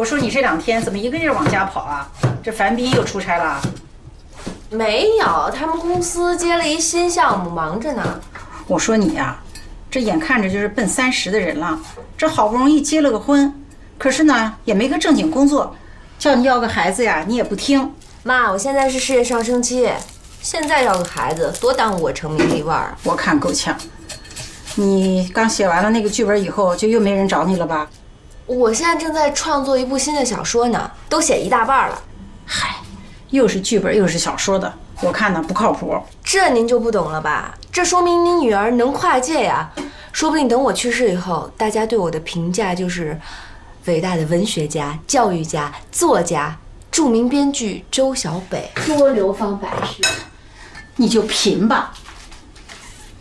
我说你这2天怎么一个劲儿往家跑啊？这樊斌又出差了？没有，他们公司接了一新项目，忙着呢。我说你呀，这眼看着就是奔30的人了，这好不容易结了个婚，可是呢也没个正经工作，叫你要个孩子呀，你也不听。妈，我现在是事业上升期，现在要个孩子多耽误我成名立万啊！我看够呛。你刚写完了那个剧本以后，就又没人找你了吧？我现在正在创作一部新的小说呢，都写一大半了。嗨，又是剧本又是小说的，我看呢不靠谱。这您就不懂了吧？这说明你女儿能跨界呀！说不定等我去世以后，大家对我的评价就是伟大的文学家、教育家、作家、著名编剧周小北，多流芳百世。你就贫吧。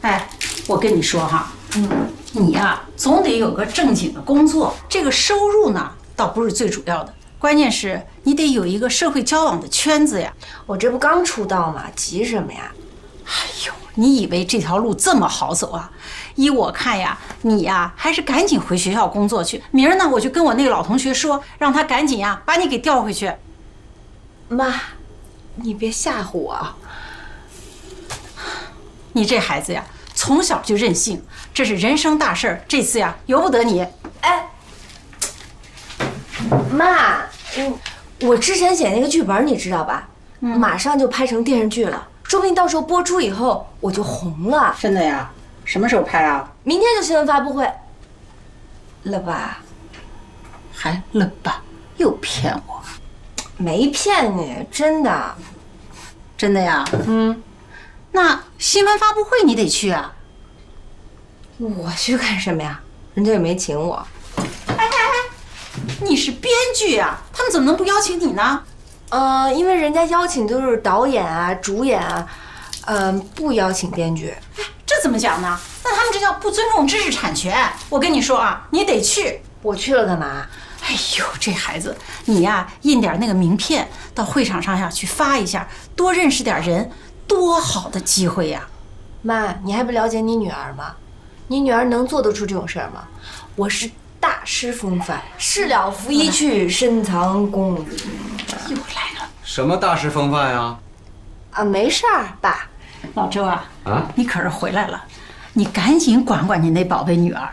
哎，我跟你说哈，你呀总得有个正经的工作，这个收入呢倒不是最主要的，关键是你得有一个社会交往的圈子呀。我这不刚出道吗？急什么呀？哎呦，你以为这条路这么好走啊？依我看呀，你呀还是赶紧回学校工作去。明儿呢，我就跟我那个老同学说，让他赶紧呀把你给调回去。妈，你别吓唬我。你这孩子呀，从小就任性，这是人生大事儿，这次呀由不得你。哎，妈，我之前写那个剧本你知道吧？马上就拍成电视剧了，说不定到时候播出以后我就红了。真的呀？什么时候拍啊？明天就新闻发布会了吧？还了吧？又骗我？没骗你，真的。真的呀？那新闻发布会你得去啊。我去干什么呀？人家也没请我。你是编剧啊，他们怎么能不邀请你呢？因为人家邀请都是导演啊、主演啊，不邀请编剧。这怎么讲呢？那他们这叫不尊重知识产权。我跟你说啊，你得去。我去了干嘛？哎呦，这孩子，你呀印点那个名片到会场上呀去发一下，多认识点人，多好的机会呀！妈，你还不了解你女儿吗？你女儿能做得出这种事儿吗？我是大师风范，事了拂衣去，深藏功与名。又来了。什么大师风范呀？啊，没事儿，爸。老周啊，你可是回来了，你赶紧管管你那宝贝女儿。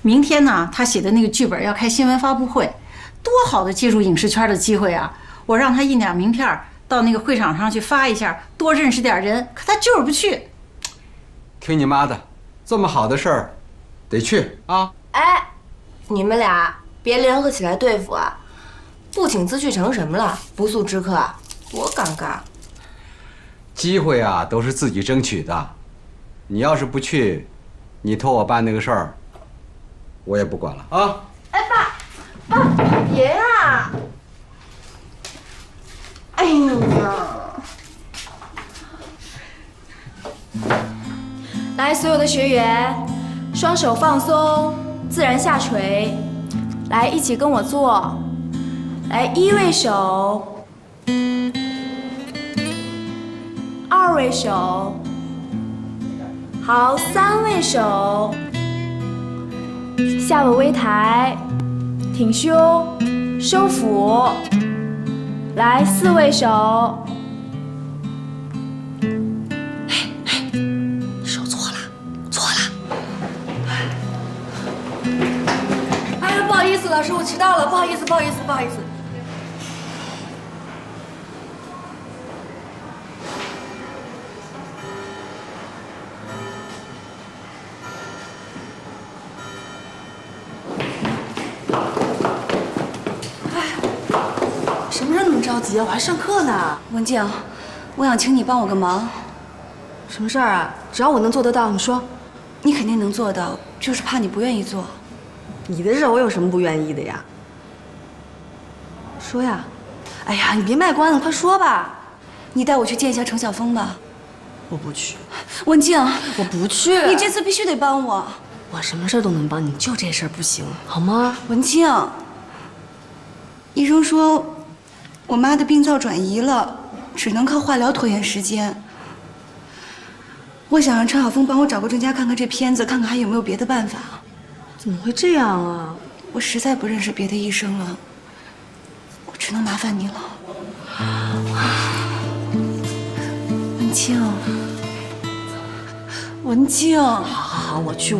明天呢，她写的那个剧本要开新闻发布会，多好的接触影视圈的机会啊！我让她印点名片到那个会场上去发一下，多认识点人，可她就是不去。听你妈的，这么好的事儿，得去啊！哎，你们俩别联合起来对付啊！不请自去成什么了？不速之客，多尴尬！机会啊，都是自己争取的。你要是不去，你托我办那个事儿，我也不管了啊！哎，爸，别啊！哎呀！来，所有的学员，双手放松，自然下垂。来，一起跟我做。来，1位手，2位手，好，3位手，下尾微抬，挺胸，收腹。来，4位手。不好意思，老师，我迟到了，不好意思。什么时候那么着急啊？我还上课呢。文静，我想请你帮我个忙。什么事儿啊？只要我能做得到，你说。你肯定能做到，就是怕你不愿意做。你的事我有什么不愿意的呀？说呀！哎呀，你别卖关子，快说吧。你带我去见一下程晓峰吧。我不去。文静，我不去。你这次必须得帮我。我什么事儿都能帮你，就这事儿不行，好吗？文静，医生说我妈的病灶转移了，只能靠化疗拖延时间。我想让程晓峰帮我找个专家看看这片子，看看还有没有别的办法。怎么会这样啊？我实在不认识别的医生了。只能麻烦你了。文静，文静，好，我去，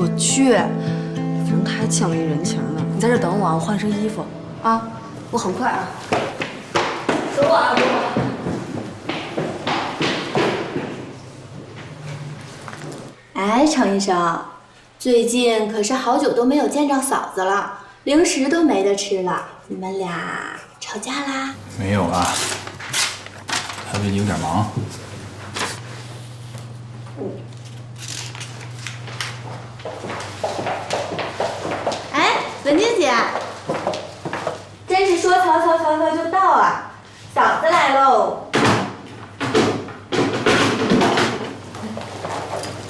反正他还欠我一人情呢。你在这等我，我换身衣服啊，我很快啊。等我啊，等我。哎，程医生，最近可是好久都没有见着嫂子了，零食都没得吃了，你们俩吵架啦？没有啊，他最近有点忙。哎，文静姐，真是说曹操就到啊！嫂子来喽！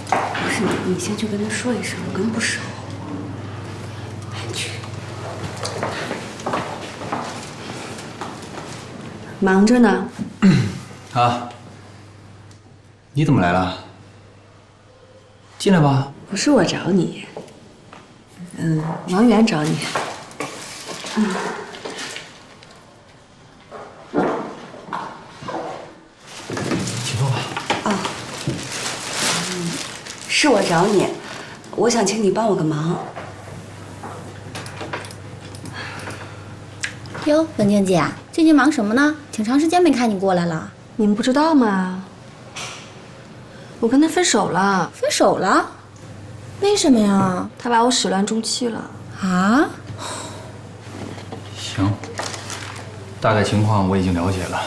不是你先去跟他说一声，我跟他不熟。去，忙着呢。啊，你怎么来了？进来吧。不是我找你，王源找你。请坐吧。啊，是我找你，我想请你帮我个忙。哟，文静姐，最近忙什么呢？挺长时间没看你过来了。你们不知道吗？我跟他分手了。分手了？为什么呀？他把我始乱终弃了。啊？行，大概情况我已经了解了，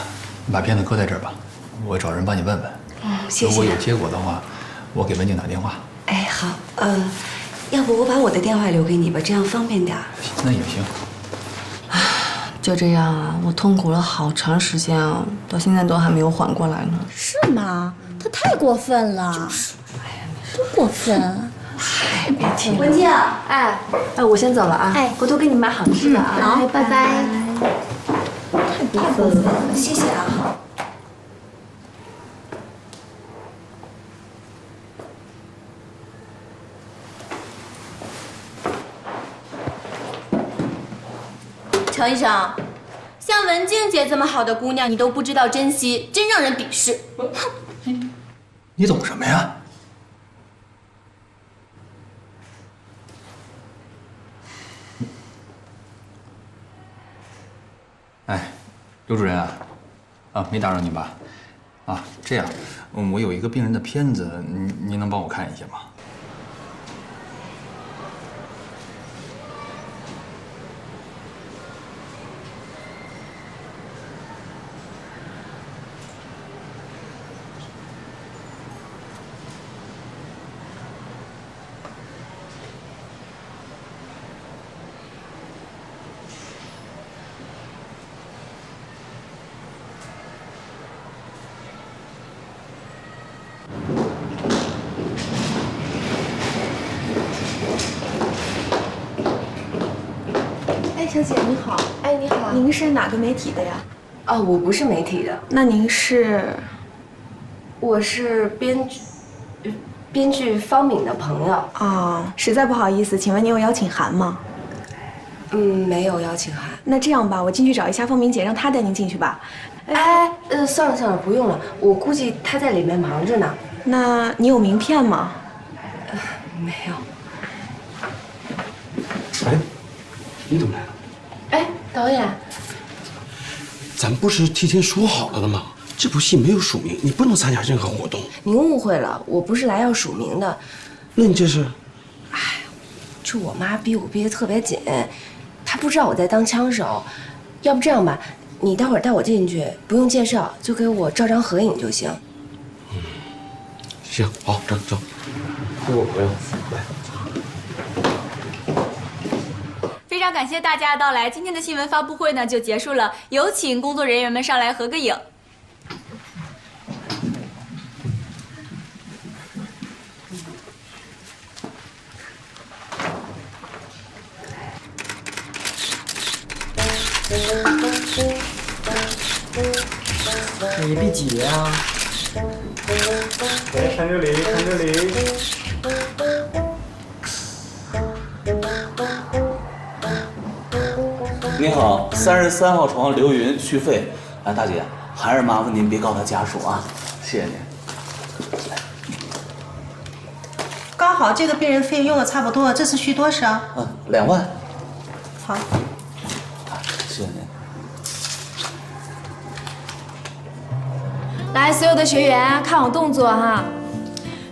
你把片子搁在这儿吧，我找人帮你问问。谢谢。如果有结果的话，我给文静打电话。哎，好，要不我把我的电话留给你吧，这样方便点儿。那也行。就这样啊，我痛苦了好长时间啊，到现在都还没有缓过来呢。是吗？他太过分了。就是，哎呀，多过分！嗨，别提了。文静，哎，我先走了啊。哎，回头给你买好吃的啊。好，拜拜。太过分了，谢谢啊。程医生，像文静姐这么好的姑娘，你都不知道珍惜，真让人鄙视。哼！你懂什么呀？哎，刘主任啊，没打扰你吧？啊，这样，我有一个病人的片子，您能帮我看一下吗？小姐你好，哎你好，您是哪个媒体的呀？哦，我不是媒体的。那您是？我是编剧方敏的朋友。哦，实在不好意思，请问您有邀请函吗？没有邀请函。那这样吧，我进去找一下方敏姐，让她带您进去吧。算了，不用了，我估计她在里面忙着呢。那你有名片吗？没有。哎，你怎么来了？哎，导演，咱不是提前说好了的吗？这部戏没有署名，你不能参加任何活动。您误会了，我不是来要署名的。那你这是？哎，就我妈逼我逼得特别紧，她不知道我在当枪手。要不这样吧，你待会儿带我进去，不用介绍，就给我照张合影就行。行，好，走，跟我朋友来。非常感谢大家的到来，今天的新闻发布会呢就结束了，有请工作人员们上来合个影。你第几呀？来，看这里，看这里。你好，33号床刘云续费。哎，大姐，还是麻烦您别告他家属啊，谢谢您。刚好这个病人费用用的差不多，这次续多少？2万。好，谢谢您。来，所有的学员看我动作哈，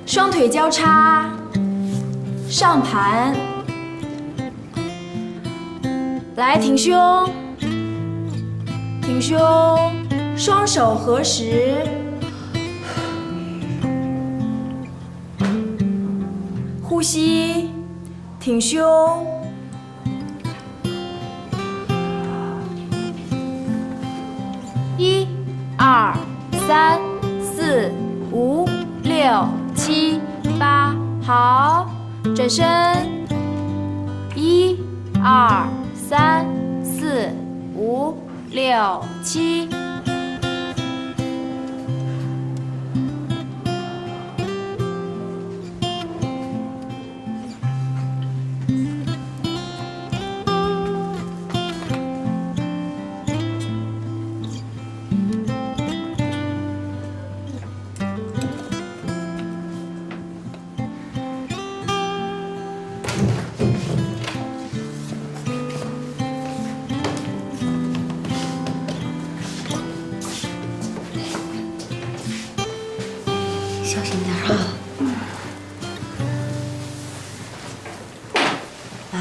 双腿交叉，上盘，来挺胸，挺胸，双手合十，呼吸，挺胸。1、2、3、4、5、6、7、8，好，转身。1、2、3、4、5、6、7。小心点啊！妈，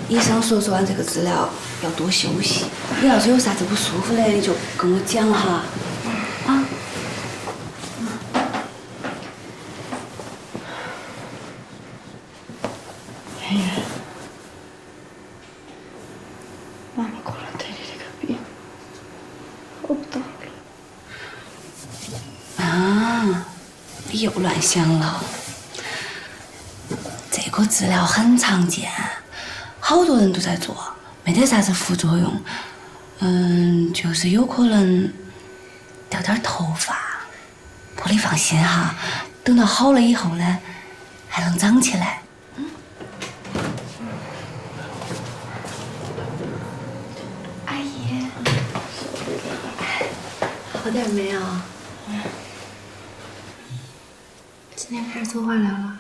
医生说做完这个治疗要多休息。你要是有啥子不舒服的，你就跟我讲哈。啊。圆圆，妈妈过来带你这个病，好不到了。啊，你又乱想了。这个治疗很常见，好多人都在做，没得啥子副作用。就是有可能掉点头发。不过你放心哈，等到好了以后呢，还能长起来。阿姨，好点没有？今天开始做化疗了。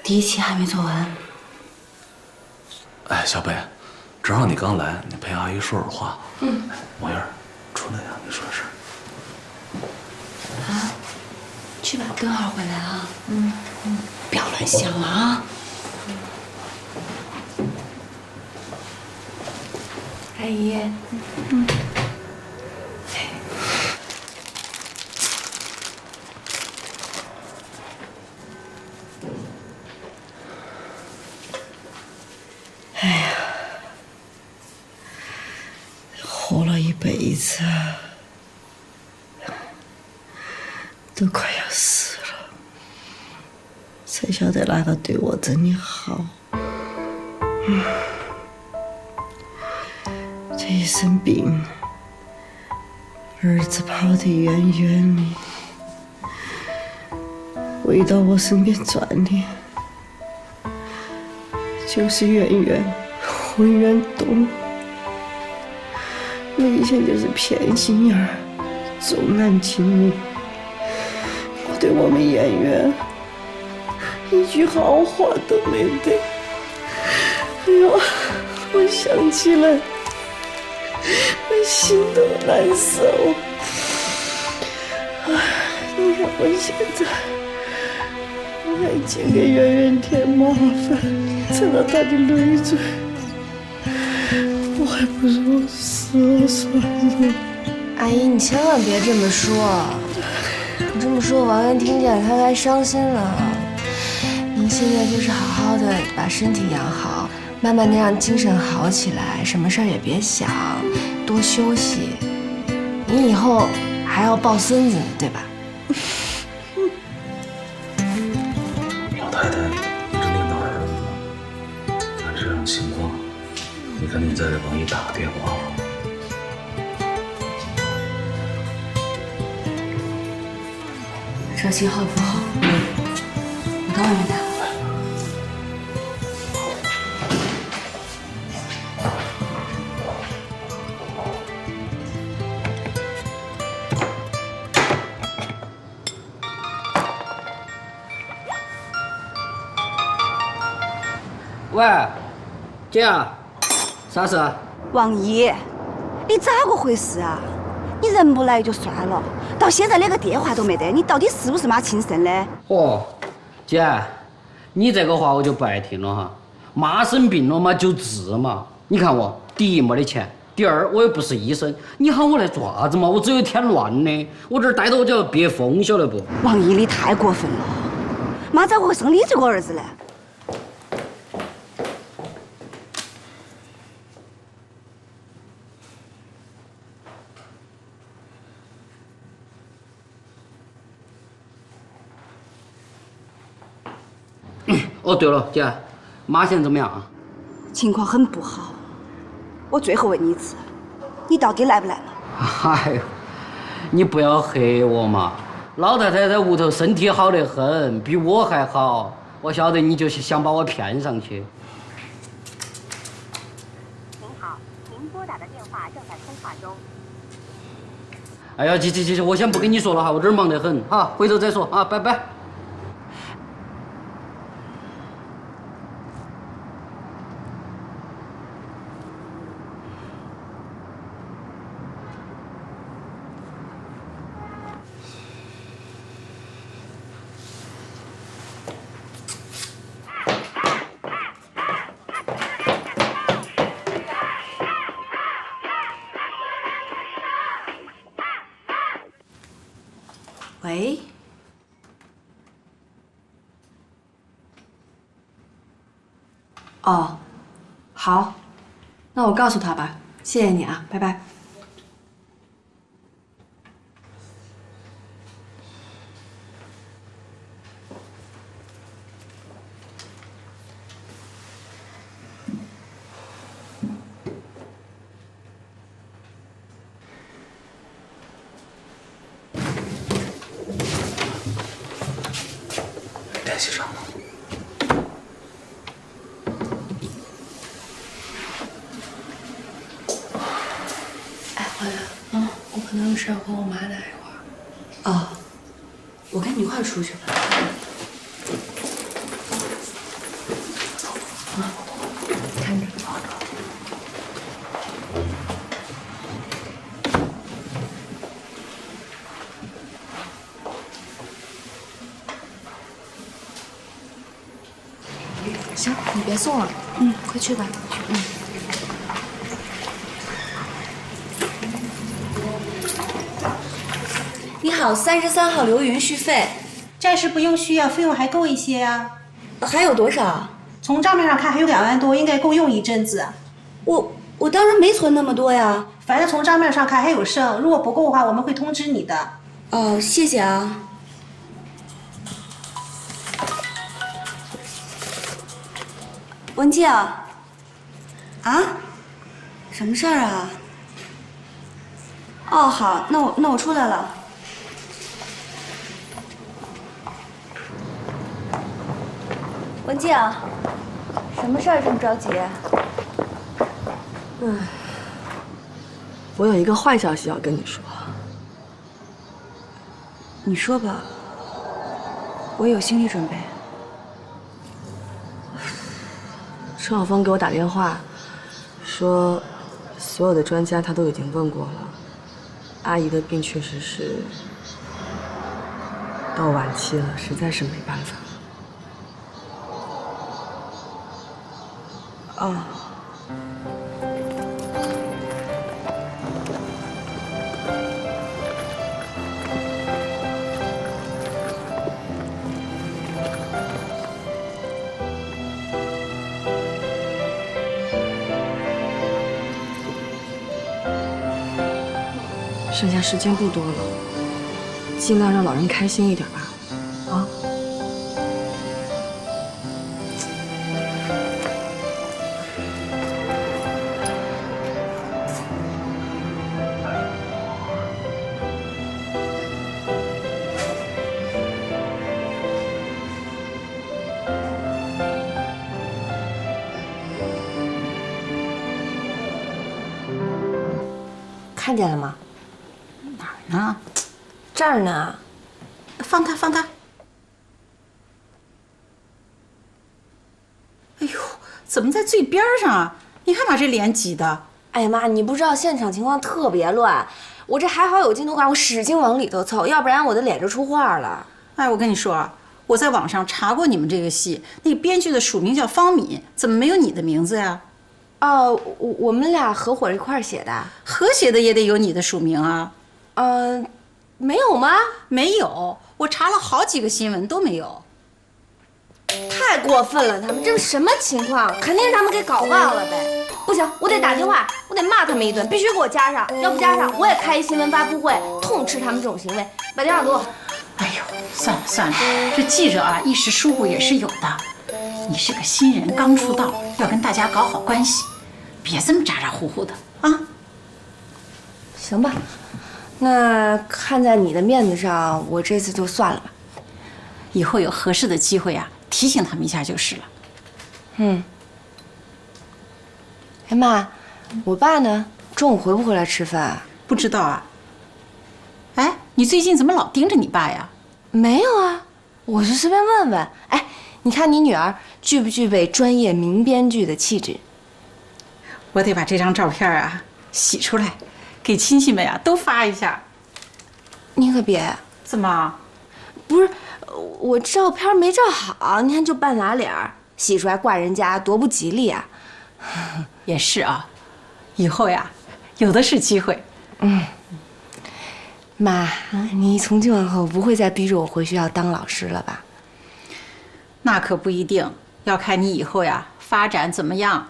第1期还没做完。哎，小北，正好你刚来，你陪阿姨说会儿话。模样，出来呀，你说事。啊，去吧，等会儿回来啊。不要乱想了啊。阿姨。哎呀，活了一辈子，都快要死了，才晓得哪个对我真的好。这一生病，儿子跑得远远的，围到我身边转的。就是圆圆混圆动，我以前就是偏心眼儿，重男轻女，我对我们圆圆一句好话都没得。哎呦，我想起来，我心都难受。你看我现在，我还净给圆圆添麻烦。成了他的累赘，我还不如死了算了。阿姨，你千万别这么说，你这么说王源听见他该伤心了。您现在就是好好的把身体养好，慢慢的让精神好起来，什么事儿也别想，多休息。你以后还要抱孙子呢，对吧？老太太一直念叨儿子呢。按这样情况，你赶紧再给王姨打个电话。这信号不好，我到外面打。喂，姐，啥事？王姨，你咋个回事啊？你人不来就算了，到现在连个电话都没得，你到底是不是妈亲生的？哦，姐，你这个话我就不爱听了哈。妈生病了嘛就治嘛。你看我，第一没得钱，第二我又不是医生，你喊我来做啥子嘛？我只有一天乱的，我这儿待着我就要憋疯，晓得不？王姨，你太过分了，妈咋会生你这个儿子呢？哦，对了，姐，妈现在怎么样啊？情况很不好。我最后问你一次，你到底来不来嘛？哎呦，你不要黑我嘛！老太太在屋头身体好得很，比我还好。我晓得你就是想把我骗上去。您好，您拨打的电话正在通话中。哎呀，去，我先不跟你说了哈，我这儿忙得很哈，回头再说啊，拜拜。喂，哦，好，那我告诉他吧，谢谢你啊，拜拜。联系上了。哎，回来，我可能有事和我妈待一会儿。哦，我跟你一块儿出去吧。看着。行，你别送了，快去吧。你好，33号刘云续费，暂时不用续啊，费用还够一些啊。还有多少？从账面上看还有2万多，应该够用一阵子。我当然没存那么多呀，反正从账面上看还有剩，如果不够的话，我们会通知你的。哦，谢谢啊。文静，啊？什么事儿啊？哦，好，那我出来了。文静，什么事儿这么着急？我有一个坏消息要跟你说。你说吧，我有心理准备。陈晓峰给我打电话，说所有的专家他都已经问过了，阿姨的病确实是到晚期了，实在是没办法。哦。剩下时间不多了，尽量让老人开心一点吧，啊！看见了吗？哪儿呢？这儿呢。放他，放他。哎呦，怎么在最边上啊？你看把这脸挤的。哎呀妈，你不知道现场情况特别乱，我这还好有镜头感，我使劲往里头凑，要不然我的脸就出画了。哎，我跟你说啊，我在网上查过你们这个戏，那个编剧的署名叫方敏，怎么没有你的名字呀？哦，我们俩合伙一块儿写的，合写的也得有你的署名啊。没有吗？没有，我查了好几个新闻都没有。太过分了，他们这是什么情况？肯定是他们给搞忘了呗。不行，我得打电话，我得骂他们一顿，必须给我加上，要不加上我也开一新闻发布会，痛斥他们这种行为。把电话给我。哎呦，算了算了，这记者啊，一时疏忽也是有的。你是个新人，刚出道，要跟大家搞好关系，别这么咋咋呼呼的啊。行吧，那看在你的面子上，我这次就算了吧。以后有合适的机会啊，提醒他们一下就是了。哎妈，我爸呢？中午回不回来吃饭？不知道啊。哎，你最近怎么老盯着你爸呀？没有啊，我就随便问问。哎，你看你女儿具不具备专业名编剧的气质？我得把这张照片啊洗出来，给亲戚们呀都发一下。你可别。怎么？不是，我照片没照好，你看就半拉脸儿，洗出来挂人家多不吉利啊。也是啊，以后呀有的是机会。妈，你从今往后不会再逼着我回学校当老师了吧？那可不一定，要看你以后呀发展怎么样。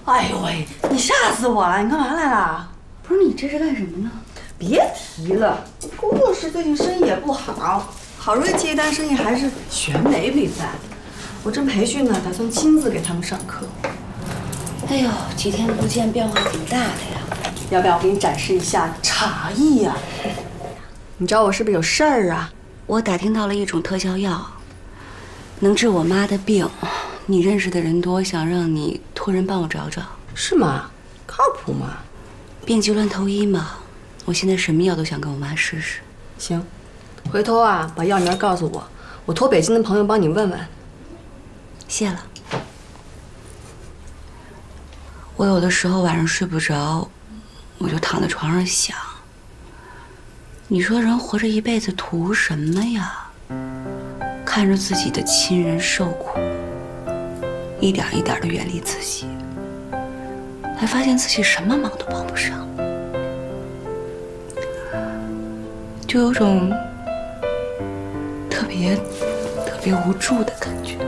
哎呦喂，你吓死我了！你干嘛来了？不是你这是干什么呢？别提了，工作室最近生意也不好，好容易接一单生意还是选美比赛。我正培训呢，打算亲自给他们上课。哎呦，几天不见，变化挺大的呀。要不要我给你展示一下茶艺呀？你找我是不是有事儿啊？我打听到了一种特效药，能治我妈的病。你认识的人多，想让你托人帮我找找。是吗？靠谱吗？病急乱投医嘛。我现在什么药都想跟我妈试试。行，回头啊把药名告诉我，我托北京的朋友帮你问问。谢了。我有的时候晚上睡不着，我就躺在床上想，你说人活着一辈子图什么呀？看着自己的亲人受苦，一点一点的远离自己，才发现自己什么忙都帮不上，就有种特别无助的感觉。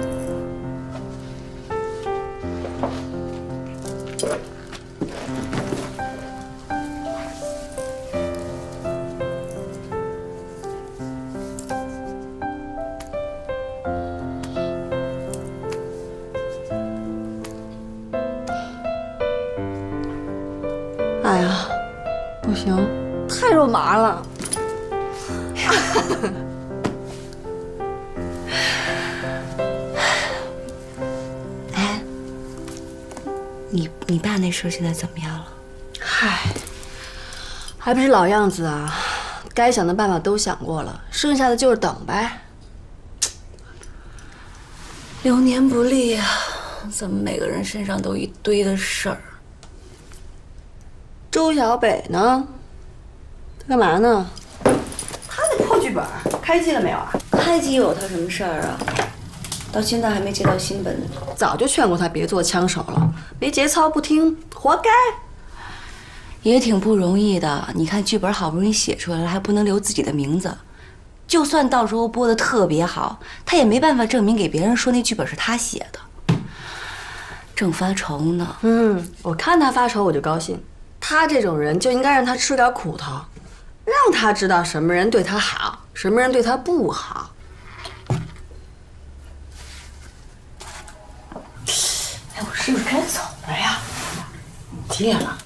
哎呀，不行，太肉麻了。哎，你爸那事现在怎么样了？嗨，还不是老样子啊，该想的办法都想过了，剩下的就是等呗。流年不利啊，怎么每个人身上都一堆的事儿？周小北呢？他干嘛呢？他那破剧本开机了没有啊？开机有他什么事儿啊？到现在还没接到新本子。早就劝过他别做枪手了，没节操不听，活该。也挺不容易的，你看剧本好不容易写出来了，还不能留自己的名字。就算到时候播得特别好，他也没办法证明给别人说那剧本是他写的。正发愁呢。我看他发愁我就高兴。他这种人就应该让他吃点苦头，让他知道什么人对他好，什么人对他不好。哎，我是不是该走了呀？几点了？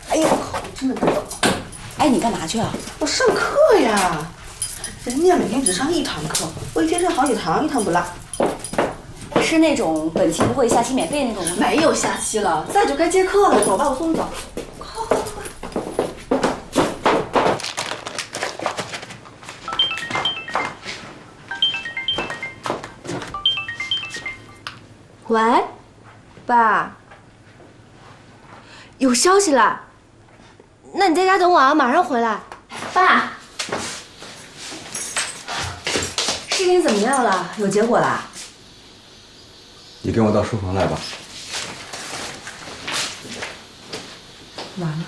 哎呦，真的该走。哎，你干嘛去啊？我上课呀。人家每天只上1堂课，我一天上好几堂，一堂不落。是那种本期不会下期免费那种吗？没有下期了，再就该接课了。走吧，我送你走。喂，爸，有消息了。那你在家等我啊，马上回来。爸，事情怎么样了？有结果啦？你跟我到书房来吧。完了。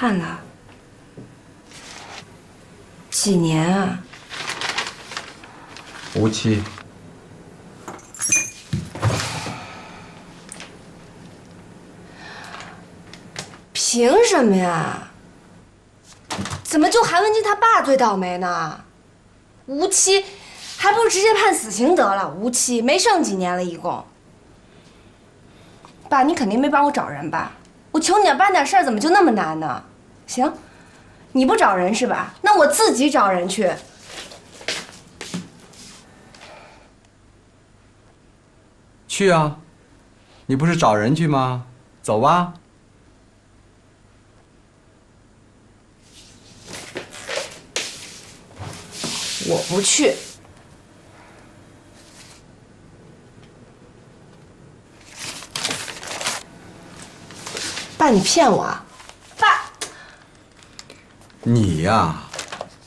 判了几年啊？无期。凭什么呀？怎么就韩文静他爸最倒霉呢？无期，还不如直接判死刑得了。无期，没剩几年了，一共。爸，你肯定没帮我找人吧？我求你办点事儿，怎么就那么难呢？行，你不找人是吧？那我自己找人去。去啊，你不是找人去吗？走吧。我不去。爸，你骗我啊！爸，你呀，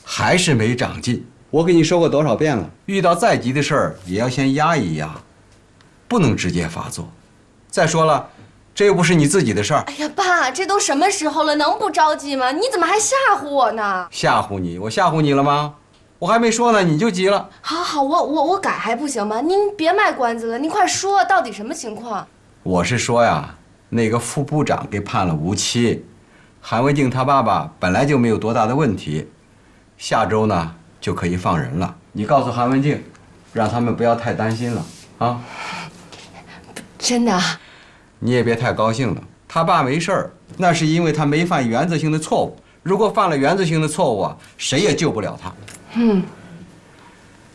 还是没长进。我跟你说过多少遍了，遇到再急的事儿也要先压一压，不能直接发作。再说了，这又不是你自己的事儿。哎呀，爸，这都什么时候了，能不着急吗？你怎么还吓唬我呢？吓唬你？我吓唬你了吗？我还没说呢，你就急了。好好，我改还不行吗？您别卖关子了，您快说，到底什么情况？我是说呀，那个副部长给判了无期，韩文静他爸爸本来就没有多大的问题，下周呢就可以放人了。你告诉韩文静，让他们不要太担心了啊。真的？你也别太高兴了，他爸没事儿，那是因为他没犯原则性的错误。如果犯了原则性的错误啊，谁也救不了他。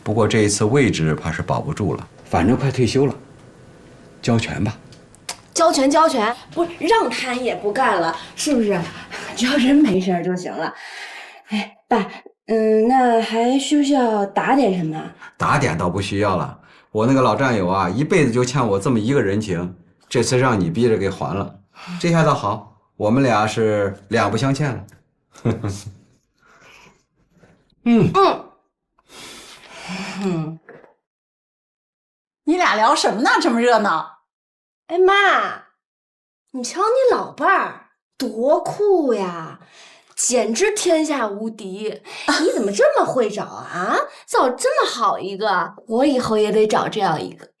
不过这一次位置怕是保不住了，反正快退休了，交权吧。交权，不是让他也不干了，是不是？只要人没事就行了。哎，爸，那还需不需要打点什么？打点倒不需要了，我那个老战友啊，一辈子就欠我这么一个人情，这次让你逼着给还了，这下倒好，我们俩是两不相欠了。你俩聊什么呢？这么热闹？哎妈，你瞧你老伴儿多酷呀，简直天下无敌！你怎么这么会找啊？找这么好一个，我以后也得找这样一个。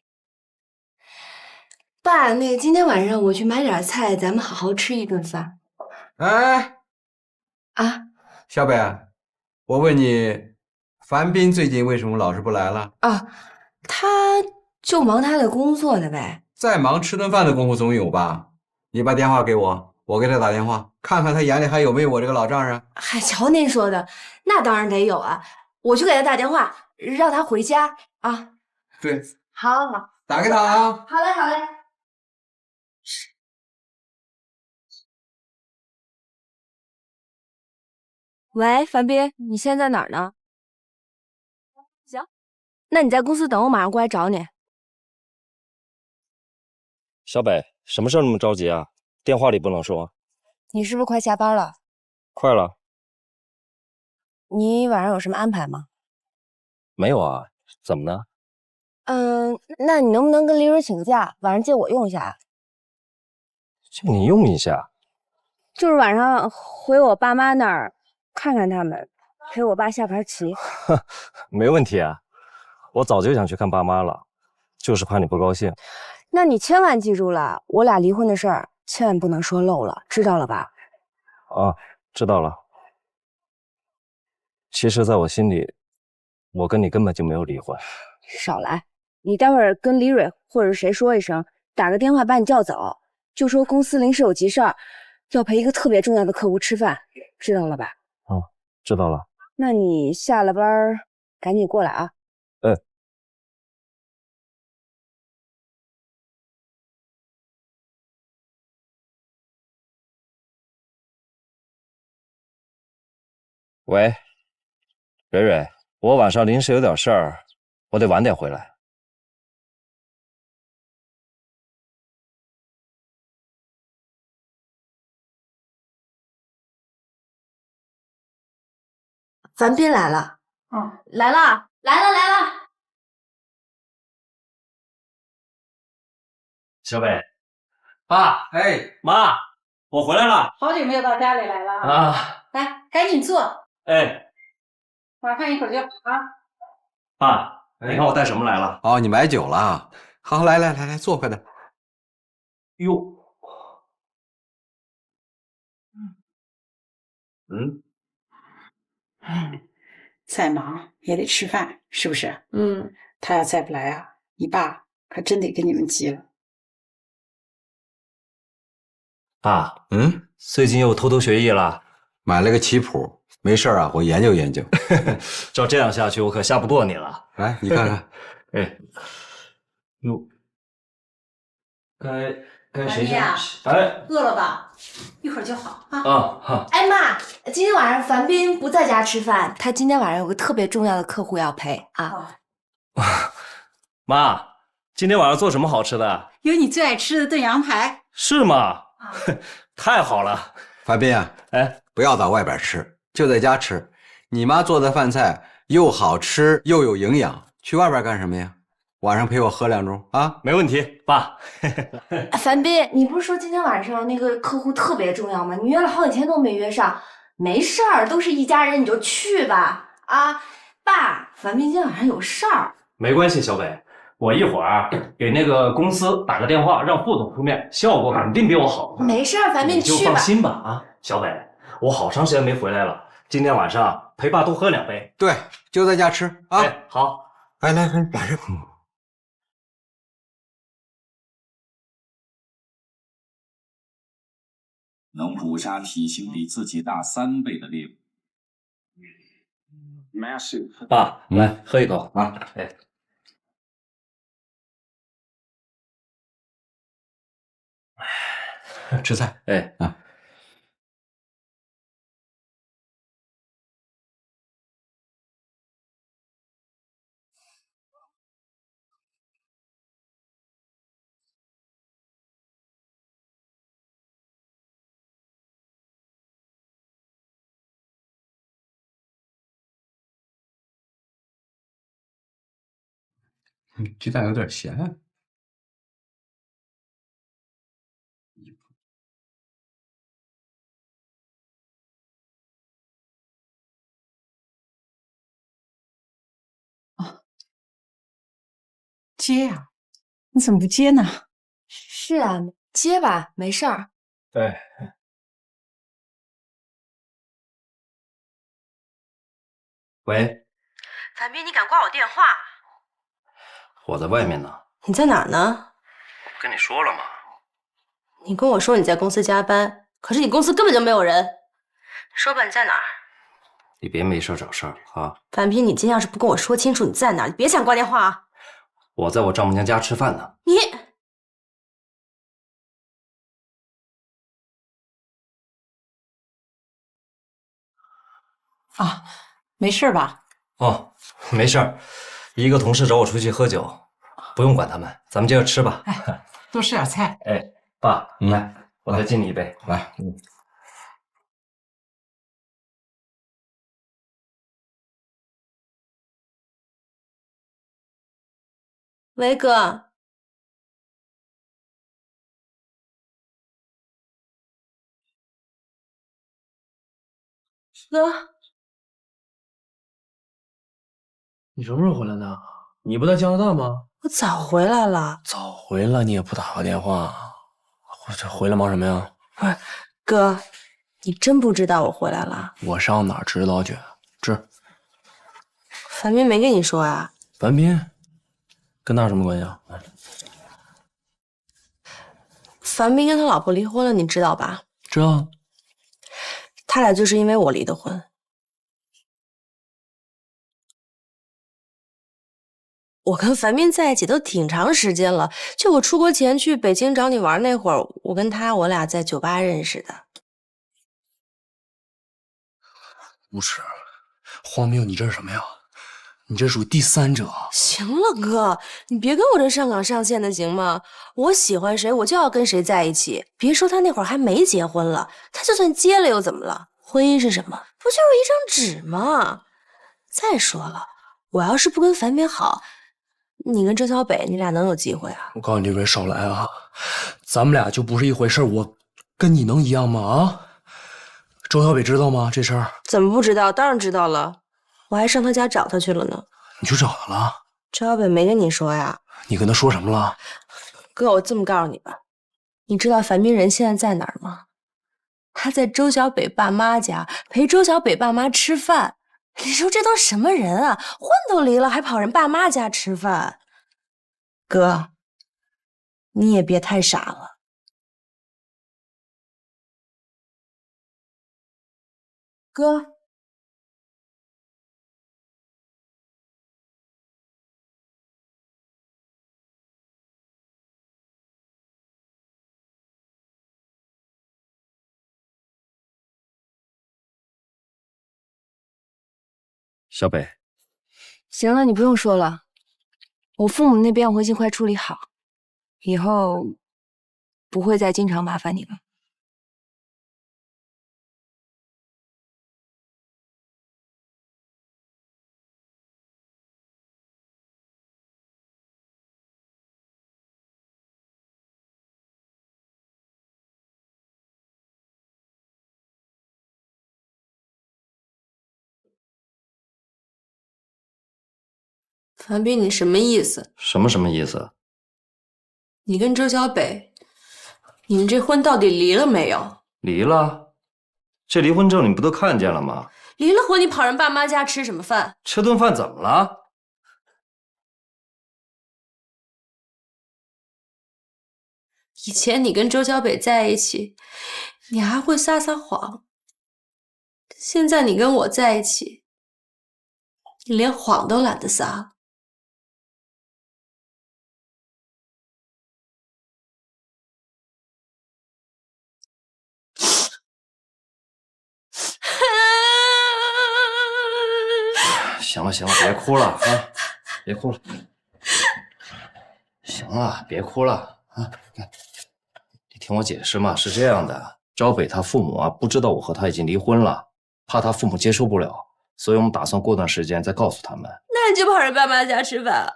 爸，那个今天晚上我去买点菜，咱们好好吃一顿饭。哎，啊，小北，我问你，樊斌最近为什么老是不来了？啊，他就忙他的工作呢呗。再忙吃顿饭的功夫总有吧？你把电话给我，我给他打电话，看看他眼里还有没有我这个老丈人。嗨，瞧您说的，那当然得有啊！我去给他打电话，让他回家啊。对，好，好，打给他啊。好嘞，好嘞。喂，樊斌，你现在在哪儿呢？行，那你在公司等我，马上过来找你。小北，什么事儿那么着急啊？电话里不能说。你是不是快下班了？快了。你晚上有什么安排吗？没有啊，怎么呢？那你能不能跟李蕊请个假，晚上借我用一下？借你用一下？就是晚上回我爸妈那儿看看他们，陪我爸下盘棋。没问题啊，我早就想去看爸妈了，就是怕你不高兴。那你千万记住了，我俩离婚的事儿千万不能说漏了，知道了吧？啊，知道了。其实，在我心里，我跟你根本就没有离婚。少来！你待会儿跟李蕊或者谁说一声，打个电话把你叫走，就说公司临时有急事儿，要陪一个特别重要的客户吃饭，知道了吧？哦，知道了。那你下了班赶紧过来啊！喂，蕊蕊，我晚上临时有点事儿，我得晚点回来。樊斌来了，来了，来了，来了。小北，爸，哎，妈，我回来了。好久没有到家里来了啊！来，赶紧坐，哎，晚饭一会儿就好啊。爸，你看我带什么来了？哦，你买酒了？好，来来来来，坐，快点。哟，嗯，再忙也得吃饭，是不是？嗯，他要再不来啊，你爸可真得跟你们急了。爸，最近又偷偷学艺了，买了个棋谱，没事啊，我研究研究。照这样下去，我可下不过你了。来，你看看，哎，哟，该谁先？哎，饿了吧？一会儿就好啊。好。哎妈，今天晚上樊斌不在家吃饭，他今天晚上有个特别重要的客户要陪啊。妈，今天晚上做什么好吃的？有你最爱吃的炖羊排。是吗？太好了。樊斌啊，不要到外边吃，就在家吃。你妈做的饭菜又好吃又有营养，去外边干什么呀？晚上陪我喝2盅啊？没问题，爸。樊斌，你不是说今天晚上那个客户特别重要吗？你约了好几天都没约上，没事儿，都是一家人，你就去吧。啊，爸，樊斌今天晚上有事儿。没关系，小北，我一会儿给那个公司打个电话，让副总出面，效果肯定比我好。没事儿，樊斌，你就去吧。放心吧啊，小北，我好长时间没回来了，今天晚上陪爸多喝2杯。对，就在家吃啊。好，来，晚上。能捕杀体型比自己大3倍的猎物。Massive， 爸，来喝一口啊！吃菜。鸡蛋有点咸。接呀，你怎么不接呢？是啊，接吧，没事儿。喂，樊斌，你敢挂我电话？我在外面呢。你在哪儿呢？跟你说了吗？你跟我说你在公司加班，可是你公司根本就没有人。说吧，你在哪儿？你别没事找事儿啊！樊斌，你今天要是不跟我说清楚你在哪儿，你别想挂电话啊！我在我丈母娘家吃饭呢。你啊，没事吧？哦，没事儿，一个同事找我出去喝酒，不用管他们，咱们接着吃吧。多吃点菜。爸，来，我再敬你一杯。来，喂，哥。哥，你什么时候回来的？你不在加拿大吗？我早回来了。早回来你也不打个电话，这回来忙什么呀？不是，哥，你真不知道我回来了？我上哪儿知道去？樊斌没跟你说呀？樊斌，跟他有什么关系啊？樊斌跟他老婆离婚了，你知道吧？知道。他俩就是因为我离的婚。我跟樊斌在一起都挺长时间了，就我出国前去北京找你玩那会儿，我俩在酒吧认识的。不是，荒谬！你这是什么呀？你这属于第三者。行了，哥，你别跟我这上纲上线的行吗？我喜欢谁，我就要跟谁在一起。别说他那会儿还没结婚了，他就算结了又怎么了？婚姻是什么？不就是一张纸吗？再说了，我要是不跟樊斌好，你跟周小北，你俩能有机会啊？我告诉你，这位少来啊，咱们俩就不是一回事。我跟你能一样吗？啊？周小北知道吗？这事儿怎么不知道？当然知道了，我还上他家找他去了呢。你去找他了？周小北没跟你说呀？你跟他说什么了？哥，我这么告诉你吧，你知道樊斌人现在在哪儿吗？他在周小北爸妈家陪周小北爸妈吃饭。你说这都什么人啊？婚都离了，还跑人爸妈家吃饭。哥，你也别太傻了。哥，小北，行了，你不用说了，我父母那边我会尽快处理好，以后不会再经常麻烦你了。樊斌，你什么意思？什么意思？你跟周小北，你们这婚到底离了没有？离了？这离婚证你不都看见了吗？离了婚，你跑人爸妈家吃什么饭？吃顿饭怎么了？以前你跟周小北在一起，你还会撒谎。现在你跟我在一起，你连谎都懒得撒。行了，别哭了啊！别哭了。行了，别哭了啊！你听我解释嘛，是这样的，昭北他父母啊不知道我和他已经离婚了，怕他父母接受不了，所以我们打算过段时间再告诉他们。那你就跑人爸妈家吃饭？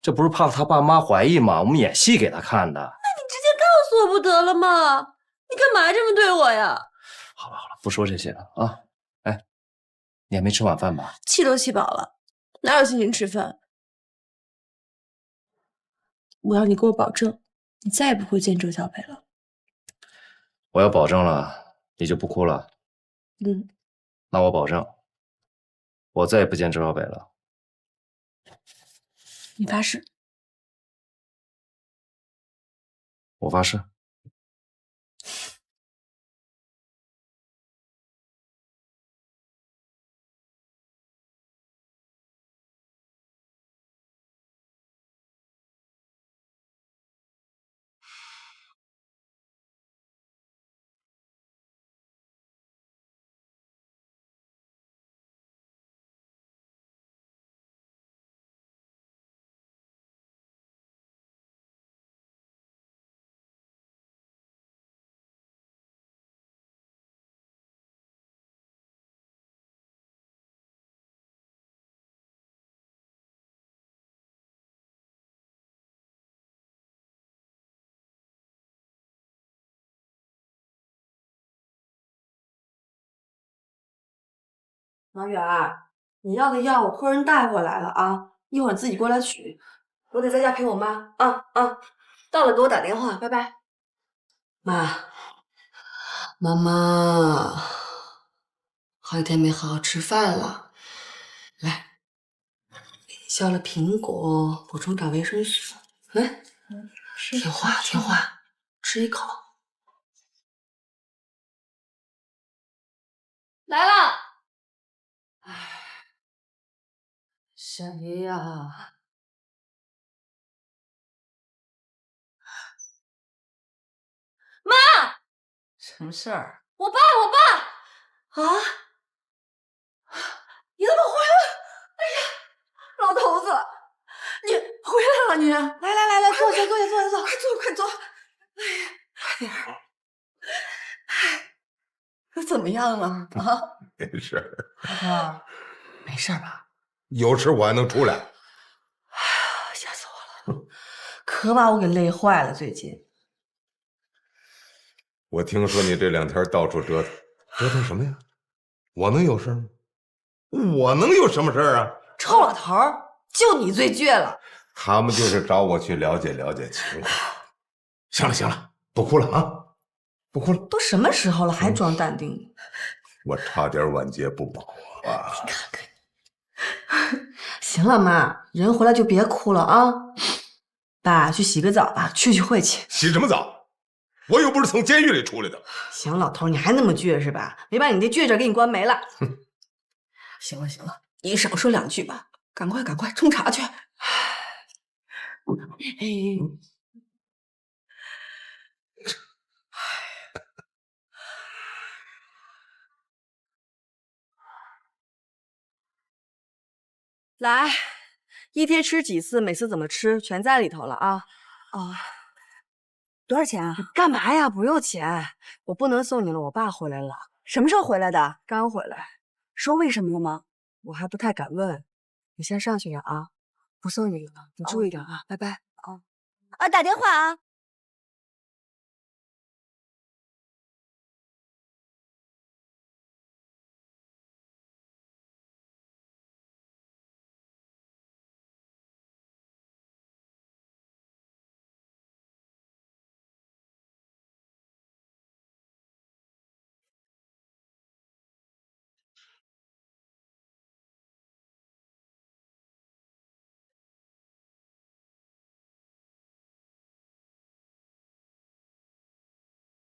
这不是怕他爸妈怀疑吗？我们演戏给他看的。那你直接告诉我不得了吗？你干嘛这么对我呀？好了，不说这些了啊！哎，你还没吃晚饭吧？气都气饱了，哪有心情吃饭？我要你给我保证，你再也不会见周小北了。我要保证了，你就不哭了。嗯，那我保证，我再也不见周小北了。你发誓？我发誓。马远儿，你要的药我托人带回来了啊，一会儿自己过来取。我得在家陪我妈啊。到了给我打电话，拜拜。妈，好几天没好好吃饭了，来，给你削了苹果，补充点维生素。来，听话听话，吃一口。来了。谁呀？妈，什么事儿？我爸啊！你怎么回来了？哎呀，老头子，你回来了你！来，坐下，快坐！哎呀，快点儿！这怎么样啊？啊，没事儿，老头，没事吧？有事我还能出来。吓死我了，可把我给累坏了。最近我听说你这2天到处折腾，折腾什么呀？我能有事吗？我能有什么事啊？臭老头儿，就你最倔了。他们就是找我去了解了解情况。行了，不哭了啊，不哭了。都什么时候了，还装淡定？我差点晚节不保啊！你看看你。行了，妈，人回来就别哭了啊。爸，去洗个澡吧，去晦气。洗什么澡？我又不是从监狱里出来的。行，老头，你还那么倔是吧？没把你那倔劲给你关没了。行了，你少说2句吧。赶快冲茶去。来，一天吃几次，每次怎么吃，全在里头了啊。多少钱啊？干嘛呀？不用钱，我不能送你了。我爸回来了。什么时候回来的？刚回来。说为什么了吗？我还不太敢问。你先上去呀啊！不送你了，你注意点啊，拜拜。打电话啊。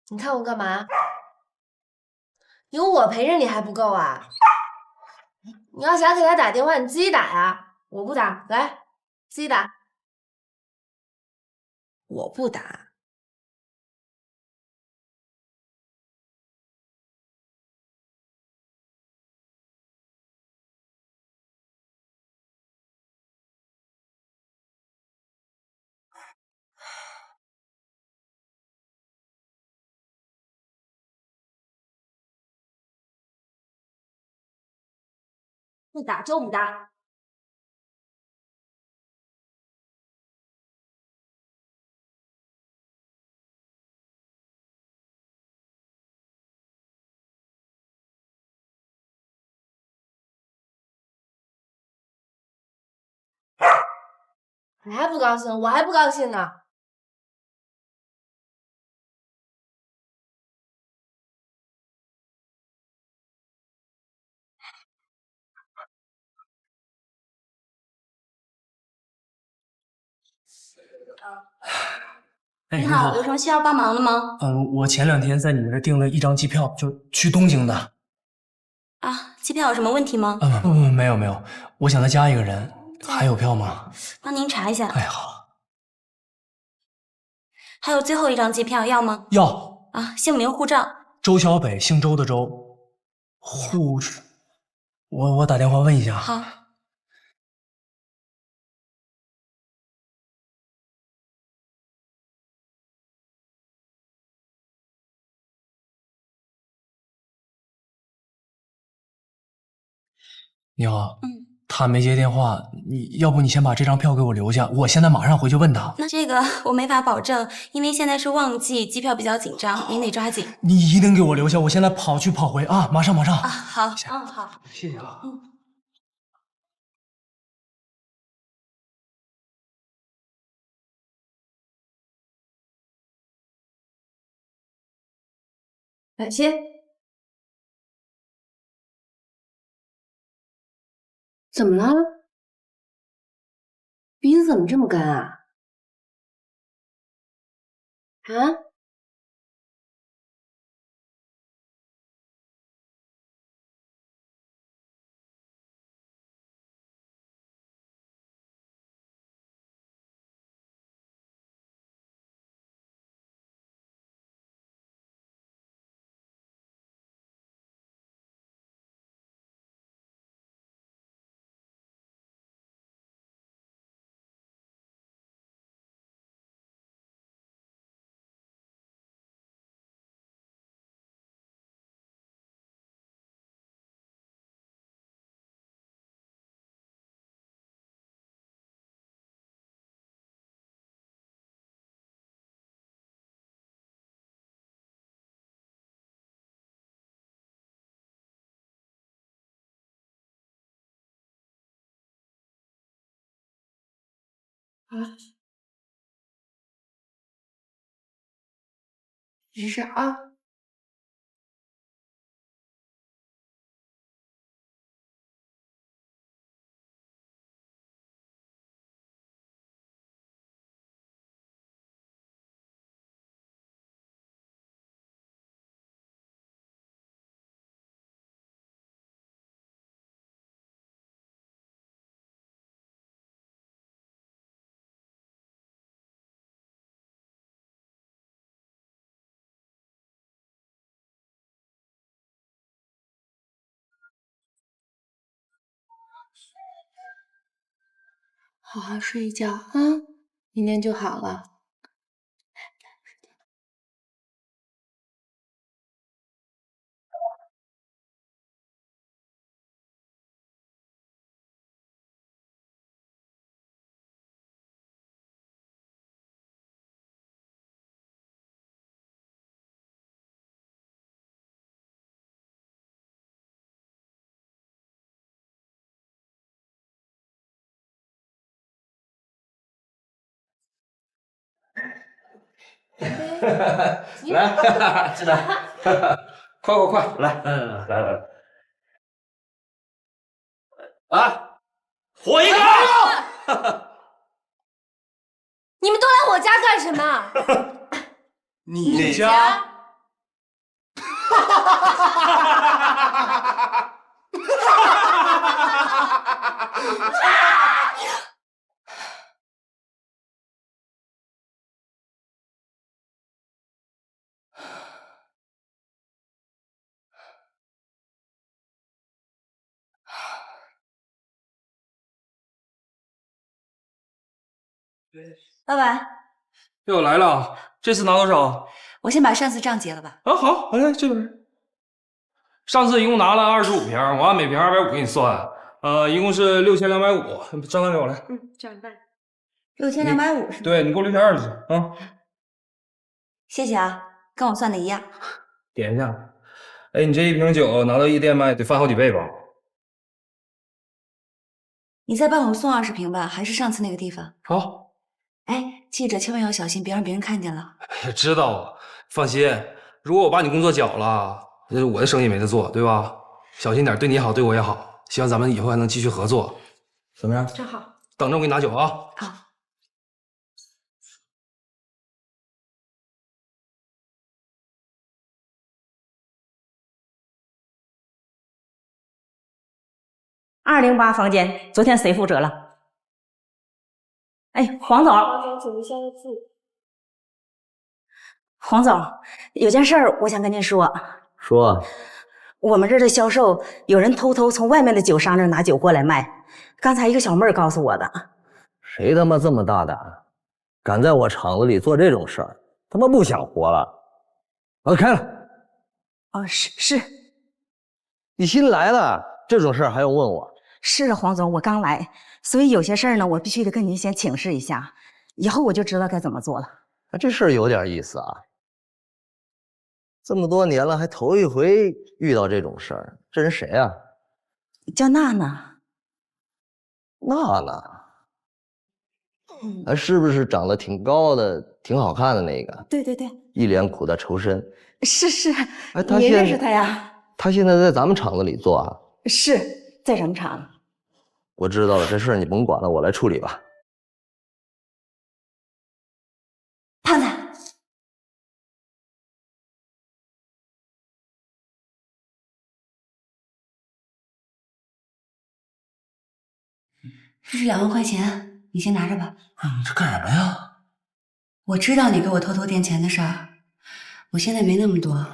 你看我干嘛？有我陪着你还不够啊？你要想给他打电话，你自己打呀，我不打，来，自己打。我不打。不打就不打。你还不高兴，我还不高兴呢。你好，有什么需要帮忙的吗？我前2天在你们这订了1张机票，就去东京的。啊，机票有什么问题吗？没有，我想再加1个人，还有票吗？帮您查一下。哎，好。还有最后1张机票要吗？要。啊，姓名、护照。周小北，姓周的周，护士。我打电话问一下。好。你好，他没接电话，要不你先把这张票给我留下，我现在马上回去问他。那这个我没法保证，因为现在是旺季，机票比较紧张，您得抓紧。你一定给我留下，我现在跑去跑回啊，马上。啊，好，好，谢谢啊。来，歇。怎么了？鼻子怎么这么干啊？啊？啊？你是啥？好好睡一觉啊，明天就好了。来，进来，快，来，来，啊，火一个！你们都来我家干什么？你家？老板，又来了，这次拿多少？我先把上次账结了吧。啊，好，来这边。上次一共拿了25瓶，我按每瓶250给你算，一共是6250。账单给我来。这样办。6250是吗？对，你给我620啊。谢谢啊，跟我算的一样。点一下。哎，你这一瓶酒拿到夜店卖得翻好几倍吧？你再帮我送20瓶吧，还是上次那个地方。好。哎，记着千万要小心，别让别人看见了。知道啊，放心。如果我把你工作搅了，我的生意没得做，对吧？小心点，对你好，对我也好。希望咱们以后还能继续合作，怎么样？正好。等着我给你拿酒啊。好。208房间，昨天谁负责了？哎，黄总，请您签个字。黄总，有件事儿我想跟您说。说，我们这儿的销售有人偷偷从外面的酒商那儿拿酒过来卖，刚才一个小妹儿告诉我的。谁他妈这么大胆，敢在我厂子里做这种事儿？他妈不想活了！把他开了。哦，是。你新来的，这种事儿还用问我？是啊，黄总，我刚来，所以有些事儿呢，我必须得跟您先请示一下，以后我就知道该怎么做了。这事儿有点意思啊。这么多年了，还头一回遇到这种事儿。这人谁啊？叫娜娜。娜娜，是不是长得挺高的、挺好看的那个？对对对。一脸苦大仇深。是是，哎，他你现认识他呀？他现在在咱们厂子里做啊。是在咱们厂。我知道了，这事儿你甭管了，我来处理吧。胖子，这是2万块钱，你先拿着吧。你这干什么呀？我知道你给我偷偷垫钱的事儿，我现在没那么多，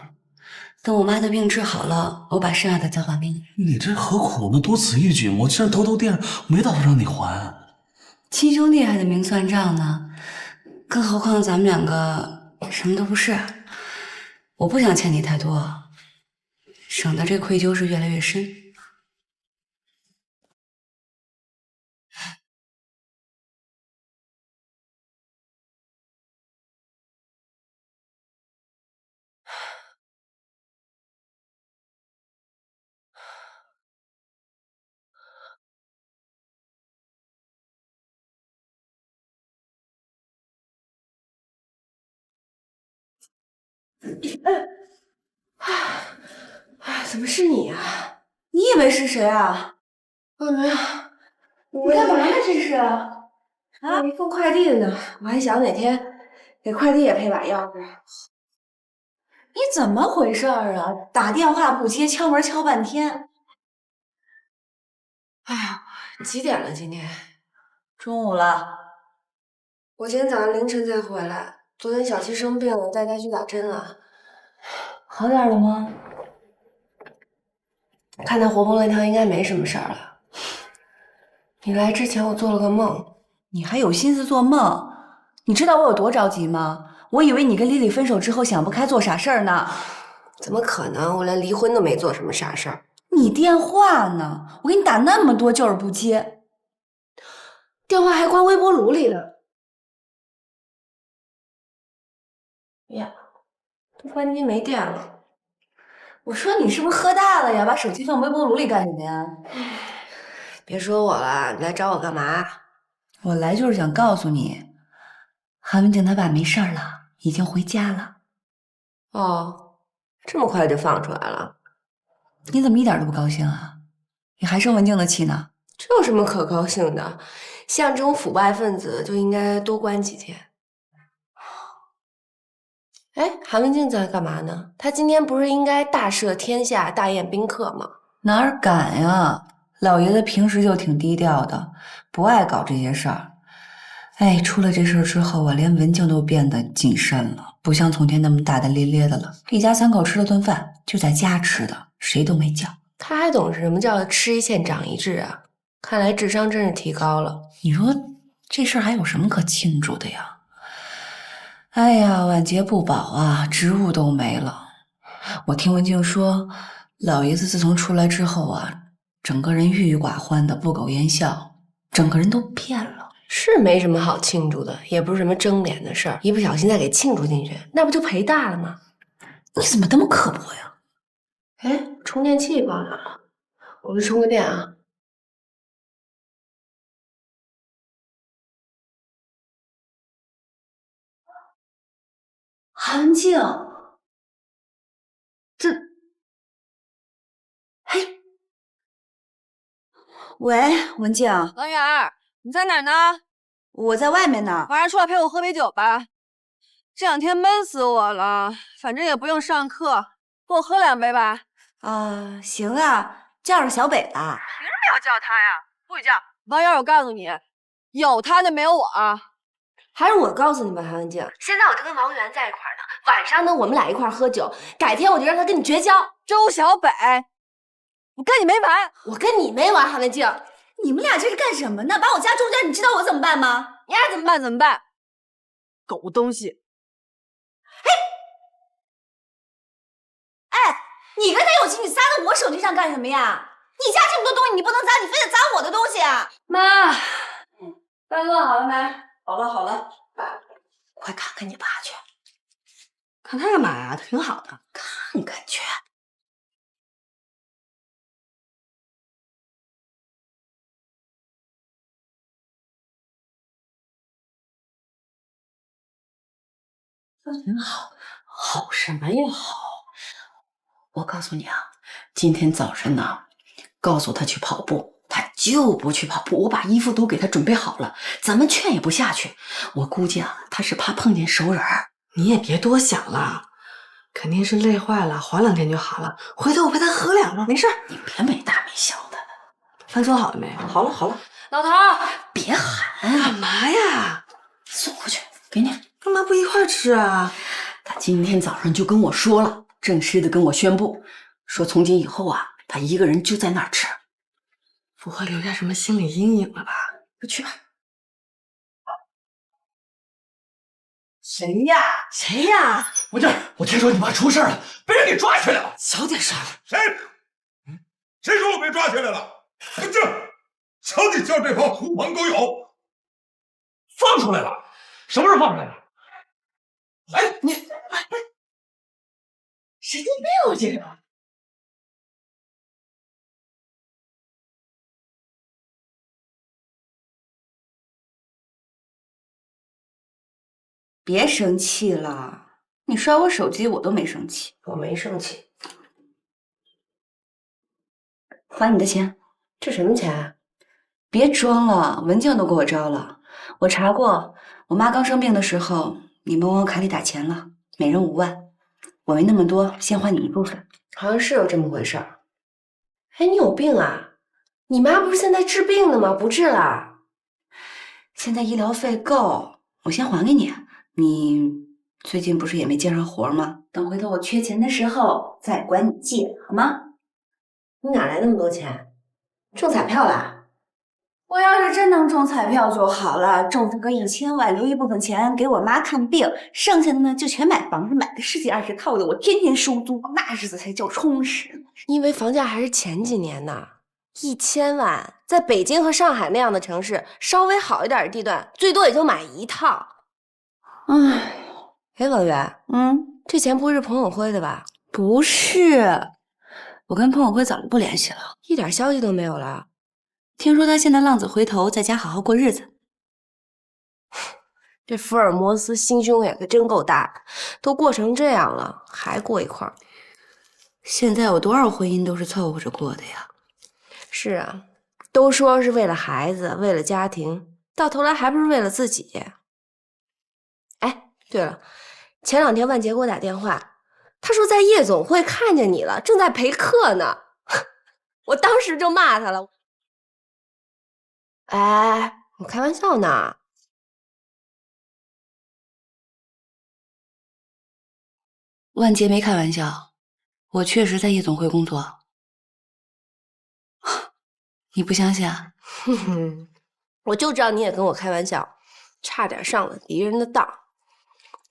等我妈的病治好了，我把剩下的再还给你。你这何苦呢？多此一举嘛！我这偷偷垫，没打算让你还。亲兄弟还得明算账呢，更何况咱们2个什么都不是。我不想欠你太多，省得这愧疚是越来越深。怎么是你啊？你以为是谁啊？没有。你干嘛呢？这是啊？一份快递的呢，我还想哪天给快递也配把钥匙。你怎么回事啊？打电话不接，敲门敲半天。哎呀，几点了今天？中午了。我今天早上凌晨才回来。昨天小七生病了，带她去打针了。好点了吗？看她活蹦乱跳，应该没什么事儿了。你来之前我做了个梦。你还有心思做梦？你知道我有多着急吗？我以为你跟李李分手之后想不开做傻事儿呢。怎么可能？我连离婚都没做什么傻事儿。你电话呢？我给你打那么多，就是不接。电话还关微波炉里了。呀，都关机没电了。我说你是不是喝大了呀？把手机放微波炉里干什么呀？别说我了，你来找我干嘛？我来就是想告诉你，韩文静他爸没事儿了，已经回家了。哦，这么快就放出来了？你怎么一点都不高兴啊？你还生文静的气呢？这有什么可高兴的？像这种腐败分子就应该多关几天。哎，韩文静在干嘛呢？她今天不是应该大赦天下、大宴宾客吗？哪儿敢呀！老爷子平时就挺低调的，不爱搞这些事儿。哎，出了这事儿之后啊，连文静都变得谨慎了，不像从前那么大大咧咧的了。一家3口吃了顿饭，就在家吃的，谁都没叫。他还懂什么叫吃一堑长一智啊？看来智商真是提高了。你说这事儿还有什么可庆祝的呀？哎呀，晚节不保啊，职务都没了。我听文静说，老爷子自从出来之后啊，整个人郁郁寡欢的，不苟言笑，整个人都变了。是没什么好庆祝的，也不是什么争脸的事儿，一不小心再给庆祝进去，那不就赔大了吗？你怎么那么刻薄呀？哎，充电器放哪了？我去充个电啊。韩文静，这，嘿，喂，文静，王源儿，你在哪儿呢？我在外面呢。晚上出来陪我喝杯酒吧。这2天闷死我了，反正也不用上课，跟我喝2杯吧。行啊，叫上小北吧。凭什么要叫他呀？不许叫！王源儿，我告诉你，有他就没有我啊。还是我告诉你们，韩文静，现在我就跟王源在一块儿呢。晚上呢，我们俩一块儿喝酒，改天我就让他跟你绝交。周小北，我跟你没完！我跟你没完，韩文静。你们俩这是干什么呢？把我夹中间，你知道我怎么办吗？你爱怎么办怎么办。狗东西！哎，你跟他有情，你撒到我手机上干什么呀？你家这么多东西，你不能砸，你非得砸我的东西啊！妈，饭做好了没？好了好了，快看看你爸去。看他干嘛呀？他挺好的，看看去。挺好，好什么呀好？我告诉你啊，今天早晨呢，告诉他去跑步，他就不去跑步。我把衣服都给他准备好了，怎么劝也不下去。我估计啊，他是怕碰见熟人。你也别多想了，肯定是累坏了，缓2天就好了。回头我陪他喝2盅，没事。你别没大没小的。饭做好了没？好了好了。老头，别喊，干嘛呀？送过去，给你。干嘛不一块吃啊？他今天早上就跟我说了，正式的跟我宣布，说从今以后啊，他一个人就在那儿吃。不会留下什么心理阴影了吧？快去吧。谁呀？谁呀？文静，我听说你妈出事了，被人给抓起来了。小点声。谁？谁说我被抓起来了？文静，瞧你叫这帮狐朋狗友，放出来了？什么时候放出来的？哎，你神经病啊！这个。别生气了，你刷我手机我都没生气。我没生气。还你的钱。这什么钱啊？别装了，文静都给我招了。我查过，我妈刚生病的时候，你们往我卡里打钱了，每人5万。我没那么多，先还你一部分。好像是有这么回事儿。哎，你有病啊？你妈不是现在治病呢吗？不治了？现在医疗费够，我先还给你。你最近不是也没接上活吗？等回头我缺钱的时候再管你借，好吗？你哪来那么多钱？中彩票啦？我要是真能中彩票就好了，中上个1000万，留一部分钱给我妈看病，剩下的呢就全买房子，买个10几20套的，我天天收租，那日子才叫充实。你以为房价还是前几年呢？1000万，在北京和上海那样的城市，稍微好一点的地段，最多也就买1套。哎，老袁，这钱不是彭永辉的吧？不是，我跟彭永辉早就不联系了，一点消息都没有了。听说他现在浪子回头，在家好好过日子。这福尔摩斯心胸也可真够大的，都过成这样了，还过一块儿。现在有多少婚姻都是凑合着过的呀？是啊，都说是为了孩子，为了家庭，到头来还不是为了自己。哎，对了，前2天万杰给我打电话，他说在夜总会看见你了，正在陪客呢。我当时就骂他了。哎，我开玩笑呢。万杰没开玩笑，我确实在夜总会工作。你不相信啊？哼哼，我就知道你也跟我开玩笑，差点上了敌人的当。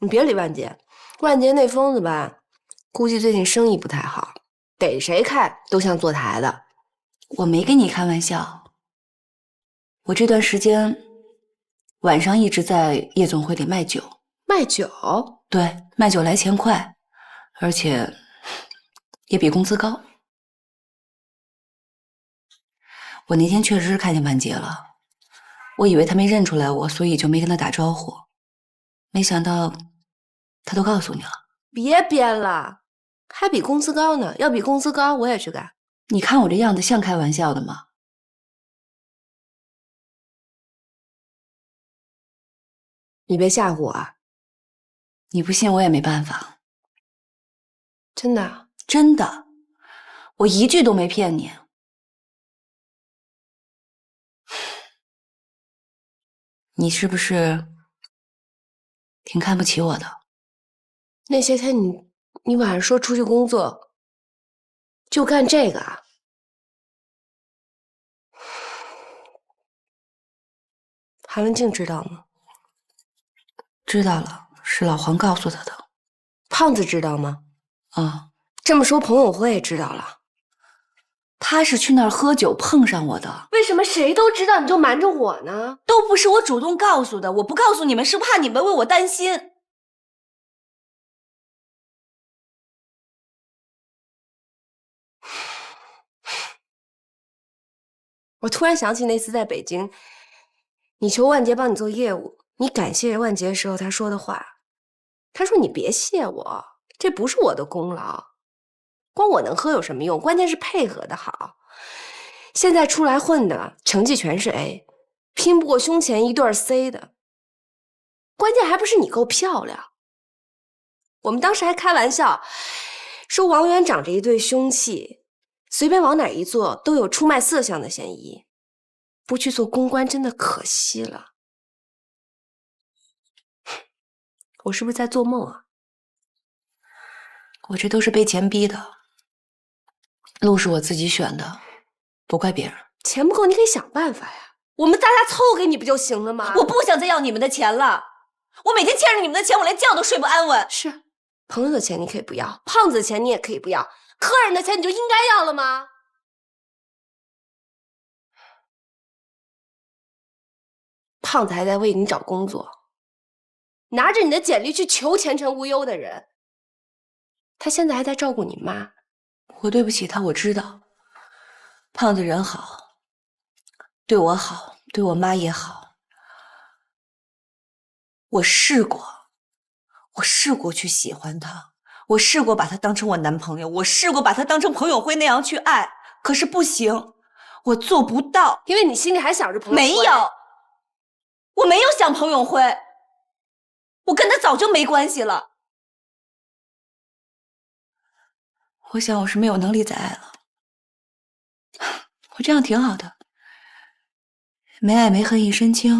你别理万杰，万杰那疯子吧，估计最近生意不太好，逮谁看都像坐台的。我没跟你开玩笑，我这段时间晚上一直在夜总会里卖酒。卖酒？对，卖酒来钱快，而且也比工资高。我那天确实是看见万杰了，我以为他没认出来我，所以就没跟他打招呼。没想到他都告诉你了。别编了，还比工资高呢。要比工资高，我也去干。你看我这样子像开玩笑的吗？你别吓唬我啊！你不信我也没办法。真的？真的，我一句都没骗你。你是不是挺看不起我的？那些天你晚上说出去工作，就干这个啊？韩文静知道吗？知道了，是老黄告诉他的。胖子知道吗？啊，这么说彭永辉也知道了。他是去那儿喝酒碰上我的。为什么谁都知道你就瞒着我呢？都不是我主动告诉的，我不告诉你们是怕你们为我担心。我突然想起那次在北京，你求万杰帮你做业务，你感谢万杰的时候他说的话。他说你别谢我，这不是我的功劳，光我能喝有什么用？关键是配合的好。现在出来混的成绩全是 A， 拼不过胸前一对 C 的，关键还不是你够漂亮。我们当时还开玩笑说王源长着一对凶器，随便往哪一坐都有出卖色相的嫌疑，不去做公关真的可惜了。我是不是在做梦啊？我这都是被钱逼的，路是我自己选的，不怪别人。钱不够你可以想办法呀，我们大家凑给你不就行了吗？我不想再要你们的钱了，我每天欠着你们的钱，我连觉都睡不安稳。是，朋友的钱你可以不要，胖子的钱你也可以不要，客人的钱你就应该要了吗？胖子还在为你找工作，拿着你的简历去求前程无忧的人，他现在还在照顾你妈。我对不起他，我知道。胖子人好，对我好，对我妈也好。我试过去喜欢他，我试过把他当成我男朋友，我试过把他当成彭永辉那样去爱，可是不行，我做不到。因为你心里还想着彭永辉。没有，我没有想彭永辉，我跟他早就没关系了。我想我是没有能力再爱了，我这样挺好的，没爱没恨一身轻。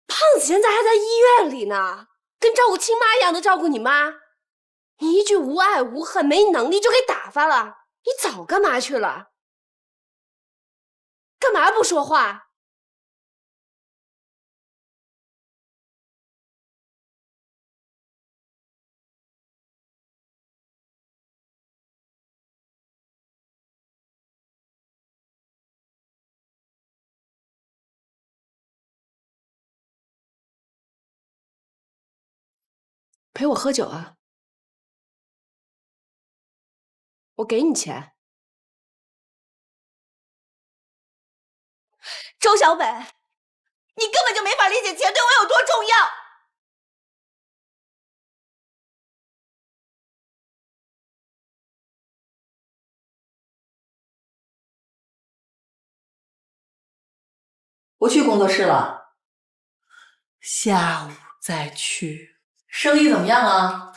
胖子现在还在医院里呢，跟照顾亲妈一样的照顾你妈，你一句无爱无恨没能力就给打发了，你早干嘛去了？干嘛不说话？陪我喝酒啊！我给你钱。周小北，你根本就没法理解钱对我有多重要。不去工作室了，下午再去。生意怎么样啊？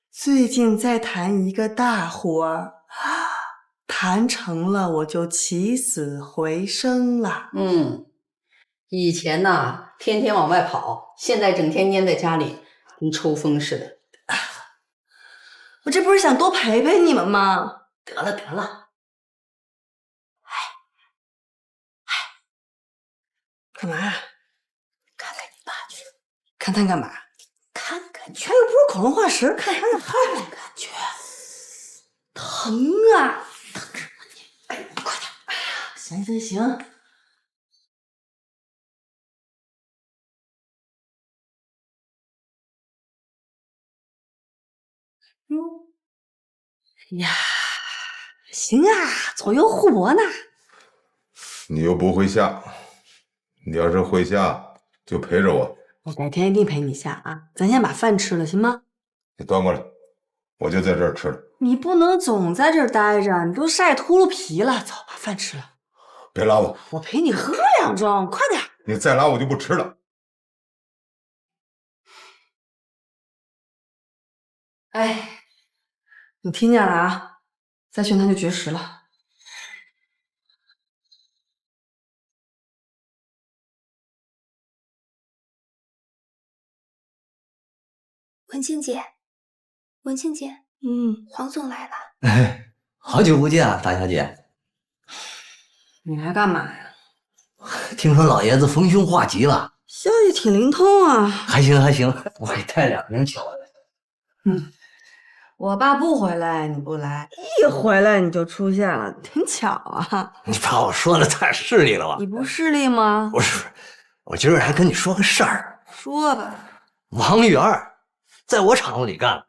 最近在谈一个大活儿，谈成了我就起死回生了。以前呐，天天往外跑，现在整天蔫在家里，跟抽风似的。我这不是想多陪陪你们吗？得了，干嘛？看看你爸去。看他干嘛？看看去。他又不是恐龙化石，看他看看去。疼啊！疼什么你？哎，快点！哎呀，行。呀，行啊，左右互搏呢。你又不会下，你要是会下，就陪着我。我改天一定陪你下啊！咱先把饭吃了，行吗？你端过来，我就在这儿吃了。你不能总在这儿待着，你都晒秃噜皮了。走，把饭吃了。别拉我，我陪你喝2盅，快点。你再拉我就不吃了。哎，你听见了啊？再训他就绝食了。文清姐，黄总来了。哎，好久不见啊，大小姐。你来干嘛呀？听说老爷子逢凶化吉了，消息挺灵通啊。还行，我给带2瓶酒来。我爸不回来你不来，一回来你就出现了，挺巧啊。你把我说的太势利了吧？你不势利吗？不是，我今儿还跟你说个事儿。说吧。王源在我厂子里干了。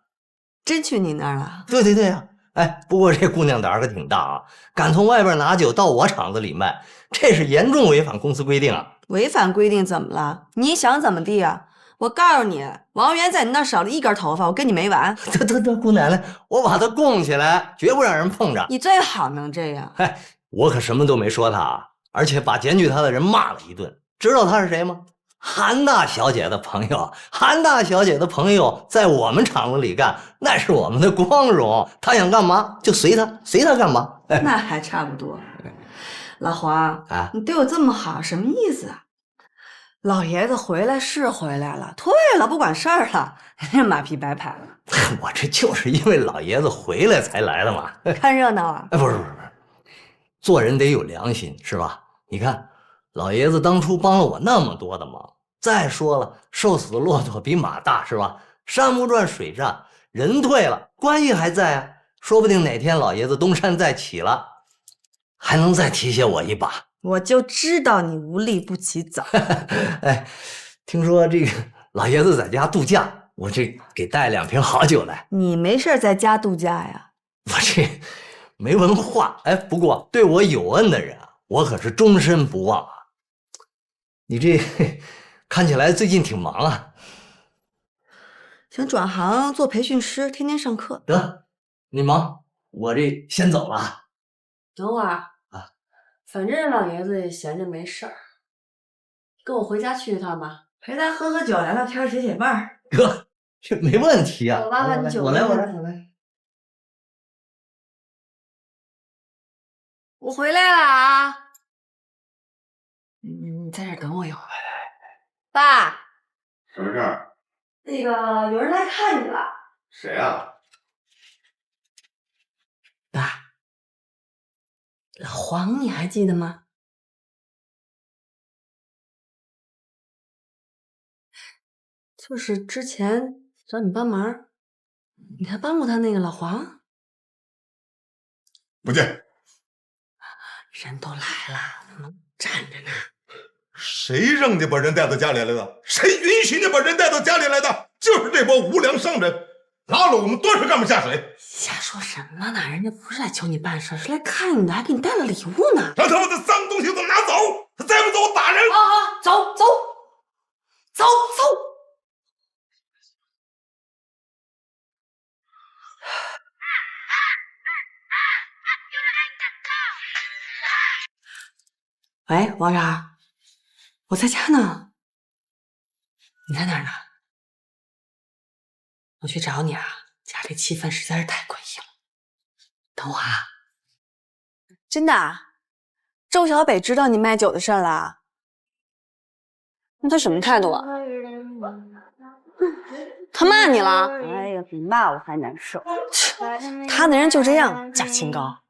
真去你那儿了？对呀。哎，不过这姑娘胆儿可挺大啊，敢从外边拿酒到我厂子里卖，这是严重违反公司规定啊。违反规定怎么了？你想怎么地啊？我告诉你，王源在你那儿少了一根头发，我跟你没完。得，姑奶奶，我把他供起来，绝不让人碰着。你最好能这样。嗨，我可什么都没说他啊，而且把检举他的人骂了一顿。知道他是谁吗？韩大小姐的朋友。韩大小姐的朋友在我们厂子里干，那是我们的光荣。他想干嘛就随他，随他干嘛。那还差不多。老黄啊，你对我这么好，什么意思啊？老爷子回来是回来了，退了不管事儿了，这马屁白拍了。我这就是因为老爷子回来才来的嘛。看热闹啊？不是，做人得有良心是吧？你看，老爷子当初帮了我那么多的忙。再说了，瘦死的骆驼比马大是吧？山不转水转，人退了，关系还在啊。说不定哪天老爷子东山再起了，还能再提携我一把。我就知道你无利不起早。哎，听说这个老爷子在家度假，我这给带2瓶好酒来。你没事在家度假呀？我这没文化。哎，不过对我有恩的人啊，我可是终身不忘啊。你这看起来最近挺忙啊。想转行做培训师，天天上课。得，你忙，我这先走了。等会儿啊，反正老爷子也闲着没事儿，跟我回家去一趟吧，陪他喝喝酒，聊聊天，解解闷儿。哥，这没问题啊。我挖挖你酒。我来。我回来了啊！你在这儿等我一会儿。爸，什么事儿？那个有人来看你了。谁啊？爸，老黄你还记得吗？就是之前找你帮忙，你还帮过他那个老黄。不见。人都来了，怎么站着呢？谁让你把人带到家里来的？谁允许你把人带到家里来的？就是这波无良商人，拉了我们多少干部下水。瞎说什么呢？人家不是来求你办事，是来看你的，还给你带了礼物呢。让他们的脏东西都拿走，他再不走我打人。好，走。喂，王然，我在家呢。你在哪儿呢？我去找你啊！家里气氛实在是太诡异了。等我啊。真的？周小北知道你卖酒的事儿了？那他什么态度啊？他骂你了？哎呀，比骂我还难受。他那人就这样，假清高。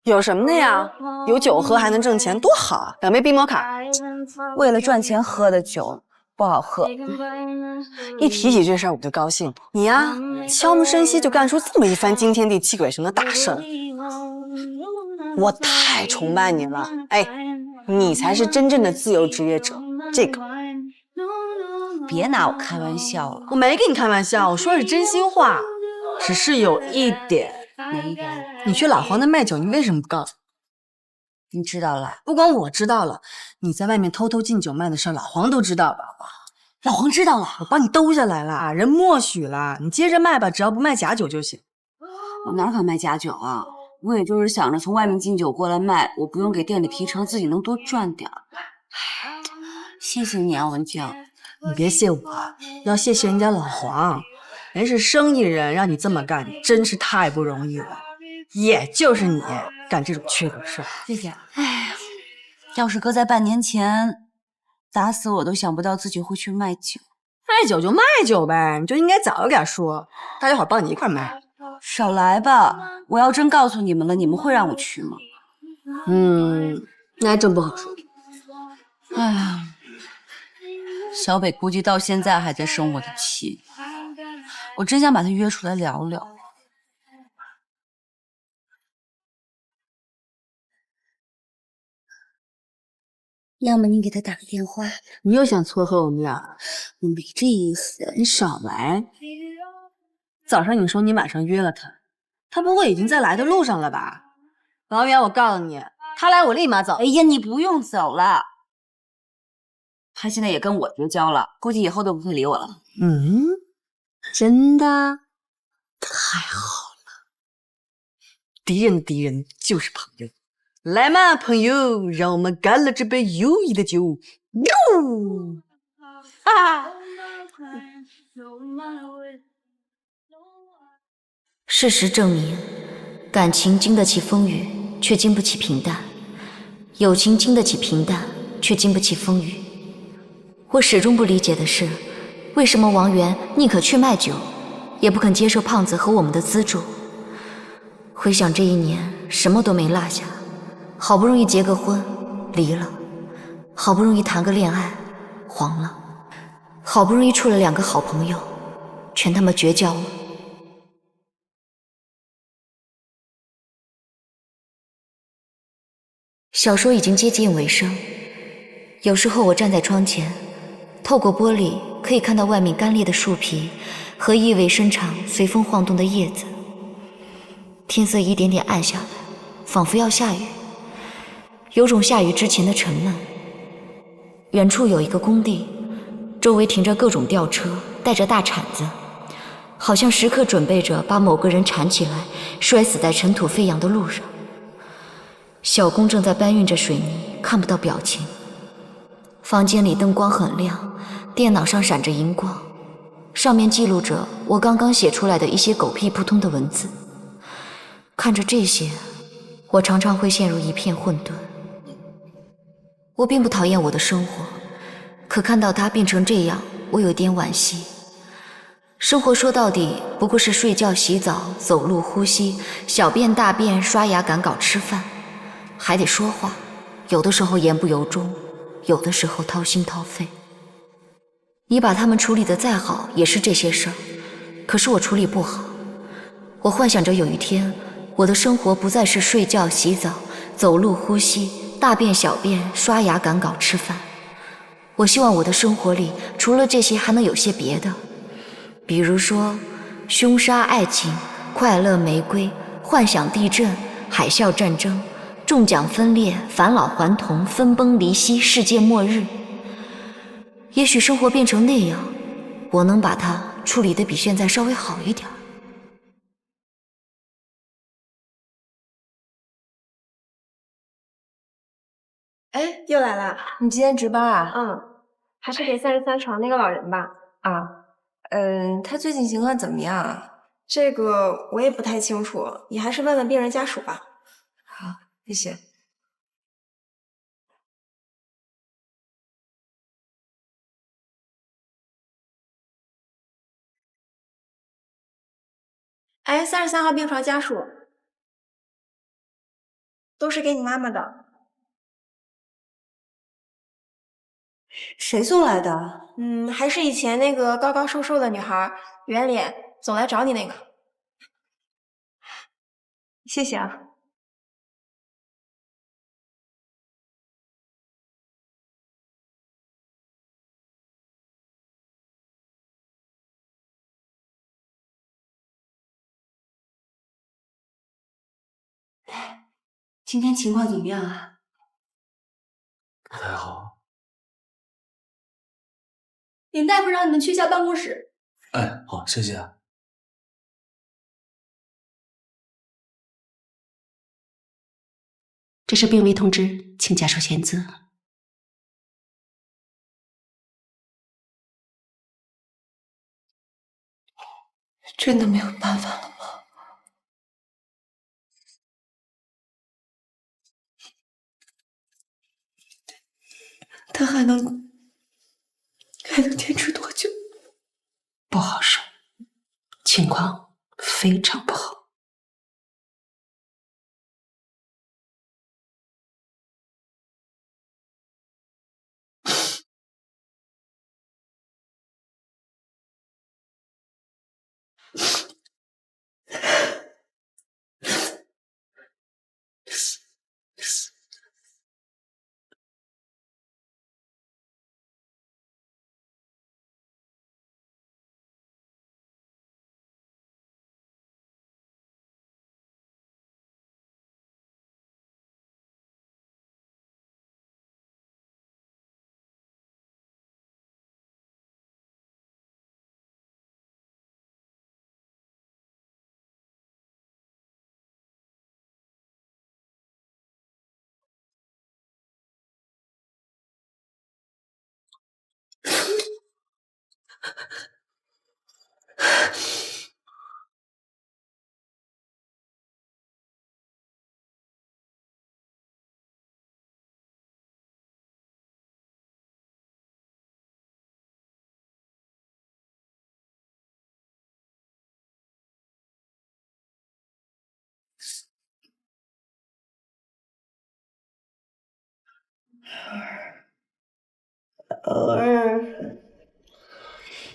有什么的呀？有酒喝还能挣钱，多好啊！2杯冰摩卡。为了赚钱喝的酒不好喝。一提起这事儿我就高兴。你呀，悄无声息就干出这么一番惊天地泣鬼神的大事儿，我太崇拜你了。哎，你才是真正的自由职业者。这个，别拿我开玩笑了。我没跟你开玩笑，我说的是真心话。只是有一点。哪一点？你去老黄那卖酒，你为什么不告诉我？你知道了？不光我知道了，你在外面偷偷进酒卖的事，老黄都知道了。老黄知道了，我帮你兜下来了，人默许了，你接着卖吧，只要不卖假酒就行。我哪敢卖假酒啊？我也就是想着从外面进酒过来卖，我不用给店里提成，自己能多赚点。谢谢你啊，文静。你别谢我，要谢谢人家老黄。人是生意人，让你这么干，真是太不容易了。也就是你干这种缺德事儿。谢谢。哎，要是搁在半年前，打死我都想不到自己会去卖酒。卖酒就卖酒呗，你就应该早点说，大家伙帮你一块卖。少来吧，我要真告诉你们了，你们会让我去吗？那还真不好说。哎呀，小北估计到现在还在生我的气。我真想把他约出来聊聊。要么你给他打个电话。你又想撮合我们俩？我没这意思。你少来。早上你说你晚上约了他，他不会已经在来的路上了吧？王源，我告诉你，他来我立马走。哎呀，你不用走了。他现在也跟我绝交了，估计以后都不会理我了。嗯，真的？太好了，敌人的敌人就是朋友。来嘛，朋友，让我们干了这杯友谊的酒。哟！啊！事实证明，感情经得起风雨，却经不起平淡；友情经得起平淡，却经不起风雨。我始终不理解的是，为什么王源宁可去卖酒，也不肯接受胖子和我们的资助。回想这一年，什么都没落下，好不容易结个婚，离了；好不容易谈个恋爱，黄了；好不容易处了2个好朋友，全他妈绝交了。小说已经接近尾声，有时候我站在窗前，透过玻璃可以看到外面干裂的树皮和意味深长随风晃动的叶子。天色一点点暗下来，仿佛要下雨，有种下雨之前的沉闷。远处有一个工地，周围停着各种吊车，带着大铲子，好像时刻准备着把某个人铲起来，摔死在尘土飞扬的路上。小工正在搬运着水泥，看不到表情。房间里灯光很亮，电脑上闪着荧光，上面记录着我刚刚写出来的一些狗屁不通的文字。看着这些，我常常会陷入一片混沌。我并不讨厌我的生活，可看到它变成这样，我有点惋惜。生活说到底不过是睡觉、洗澡、走路、呼吸、小便、大便、刷牙、赶稿、吃饭，还得说话，有的时候言不由衷，有的时候掏心掏肺。你把它们处理得再好，也是这些事儿，可是我处理不好。我幻想着有一天，我的生活不再是睡觉、洗澡、走路、呼吸、大便、小便、刷牙、赶稿、吃饭。我希望我的生活里除了这些还能有些别的，比如说凶杀、爱情、快乐、玫瑰、幻想、地震、海啸、战争、中奖、分裂、返老还童、分崩离析、世界末日。也许生活变成那样，我能把它处理得比现在稍微好一点。哎，又来了！你今天值班啊？嗯，还是给33床那个老人吧。啊，他最近情况怎么样啊？这个我也不太清楚，你还是问问病人家属吧。好，谢谢。哎，33号病床家属，都是给你妈妈的。谁送来的？还是以前那个高高瘦瘦的女孩，圆脸，总来找你那个。谢谢啊。今天情况怎么样啊？不太好。林大夫让你们去一下办公室。哎，好，谢谢。这是病危通知，请家属签字。真的没有办法了吗？他还能坚持多久？不好说，情况非常不好。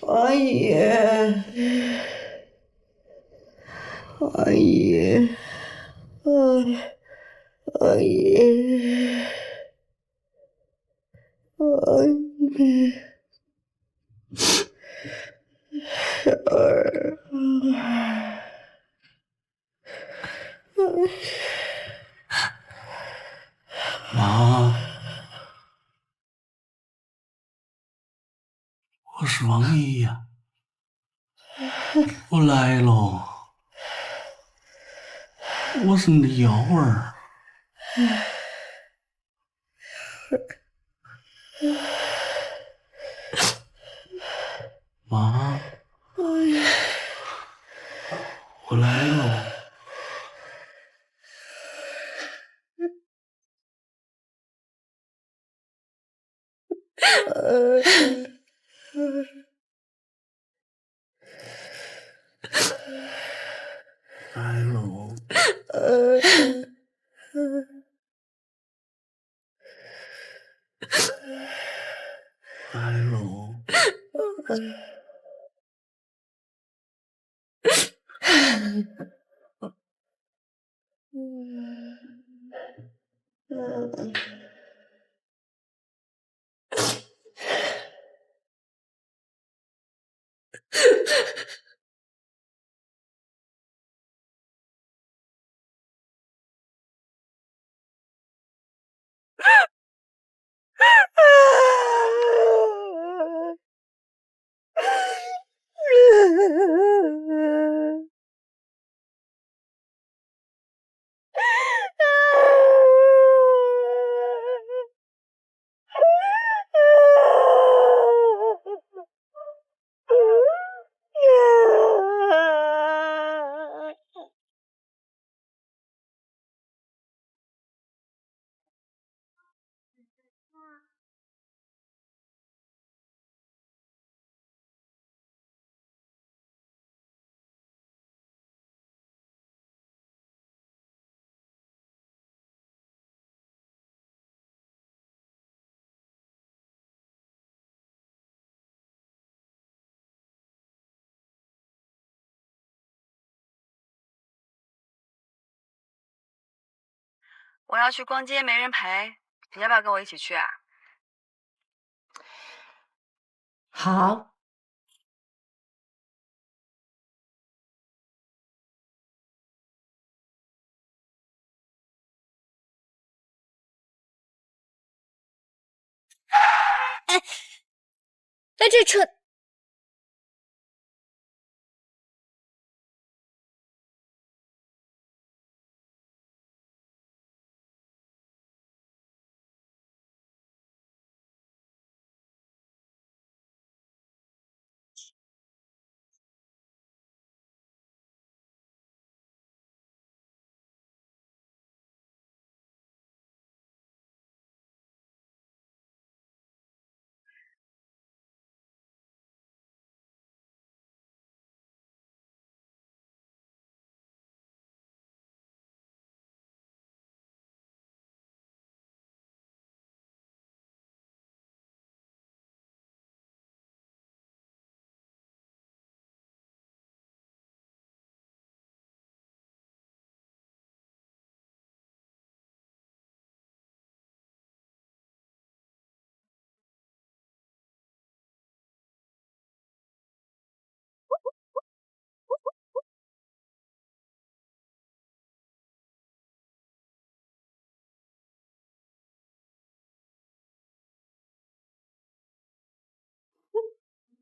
阿姨，阿姨，阿姨，阿姨，妈，我是王姨呀，我来喽，我是你的幺儿。妈，我来喽。来喽。来喽。我要去逛街，没人陪，你要不要跟我一起去啊？好，哎，这车。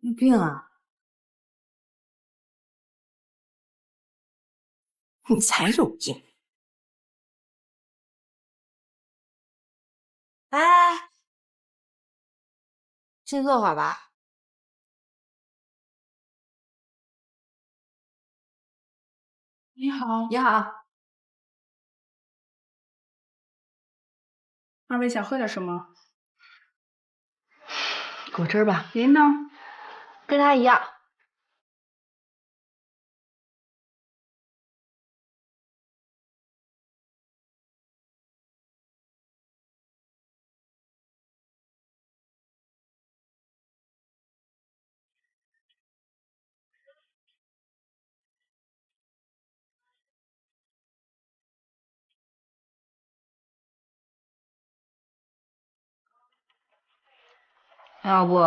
有病啊！你才有病！哎，先坐会儿吧。你好，你好，二位想喝点什么？果汁吧。您呢？跟他一样。要不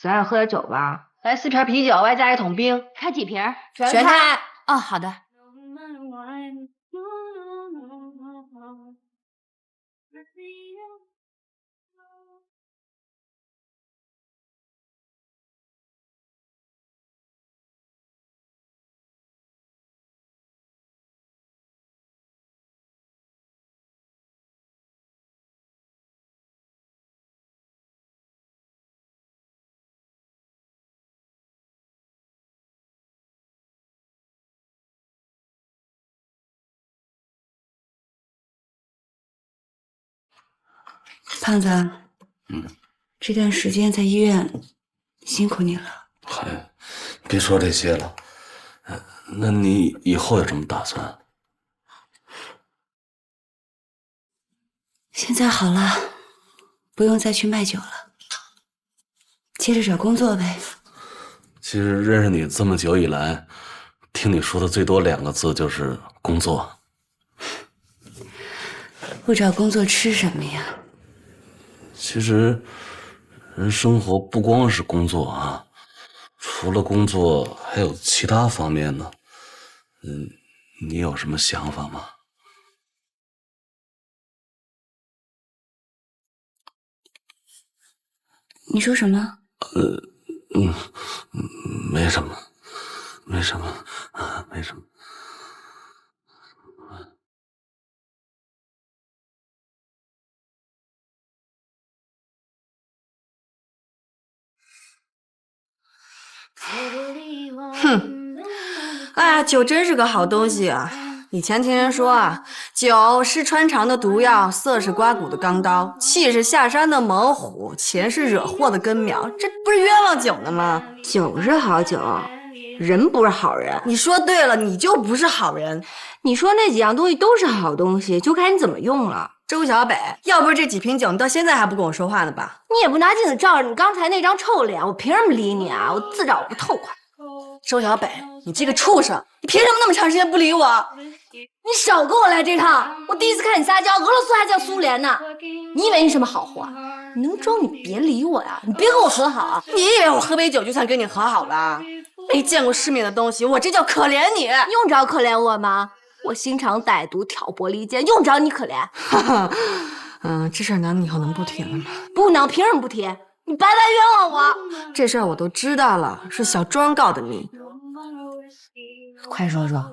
咱俩喝点酒吧？来4瓶啤酒，外加1桶冰。开几瓶？全开。哦，好的。胖子，这段时间在医院辛苦你了。嗨，别说这些了。那你以后有什么打算？现在好了，不用再去卖酒了，接着找工作呗。其实认识你这么久以来，听你说的最多2个字就是工作。不找工作吃什么呀？其实，人生活不光是工作啊，除了工作还有其他方面呢。你有什么想法吗？你说什么？没什么，没什么，没什么。哼，哎呀，酒真是个好东西啊！以前听人说啊，酒是穿肠的毒药，色是刮骨的钢刀，气是下山的猛虎，钱是惹祸的根苗，这不是冤枉酒呢吗？酒是好酒，人不是好人。你说对了，你就不是好人。你说那几样东西都是好东西，就看你怎么用了。周小北，要不是这几瓶酒，你到现在还不跟我说话呢吧？你也不拿镜子照着你刚才那张臭脸，我凭什么理你啊？我自找不痛快。周小北，你这个畜生，你凭什么那么长时间不理我？你少跟我来这套！我第一次看你撒娇，俄罗斯还叫苏联呢。你以为你什么好货？你能装你别理我呀！你别跟我和好。你以为我喝杯酒就算跟你和好了？没见过世面的东西，我这叫可怜你。用着可怜我吗？我心肠歹毒，挑拨离间，用着你可怜？这事儿咱们以后能不提了吗？不能，凭什么不提？你白白冤枉我！这事儿我都知道了，是小庄告的你。快说说，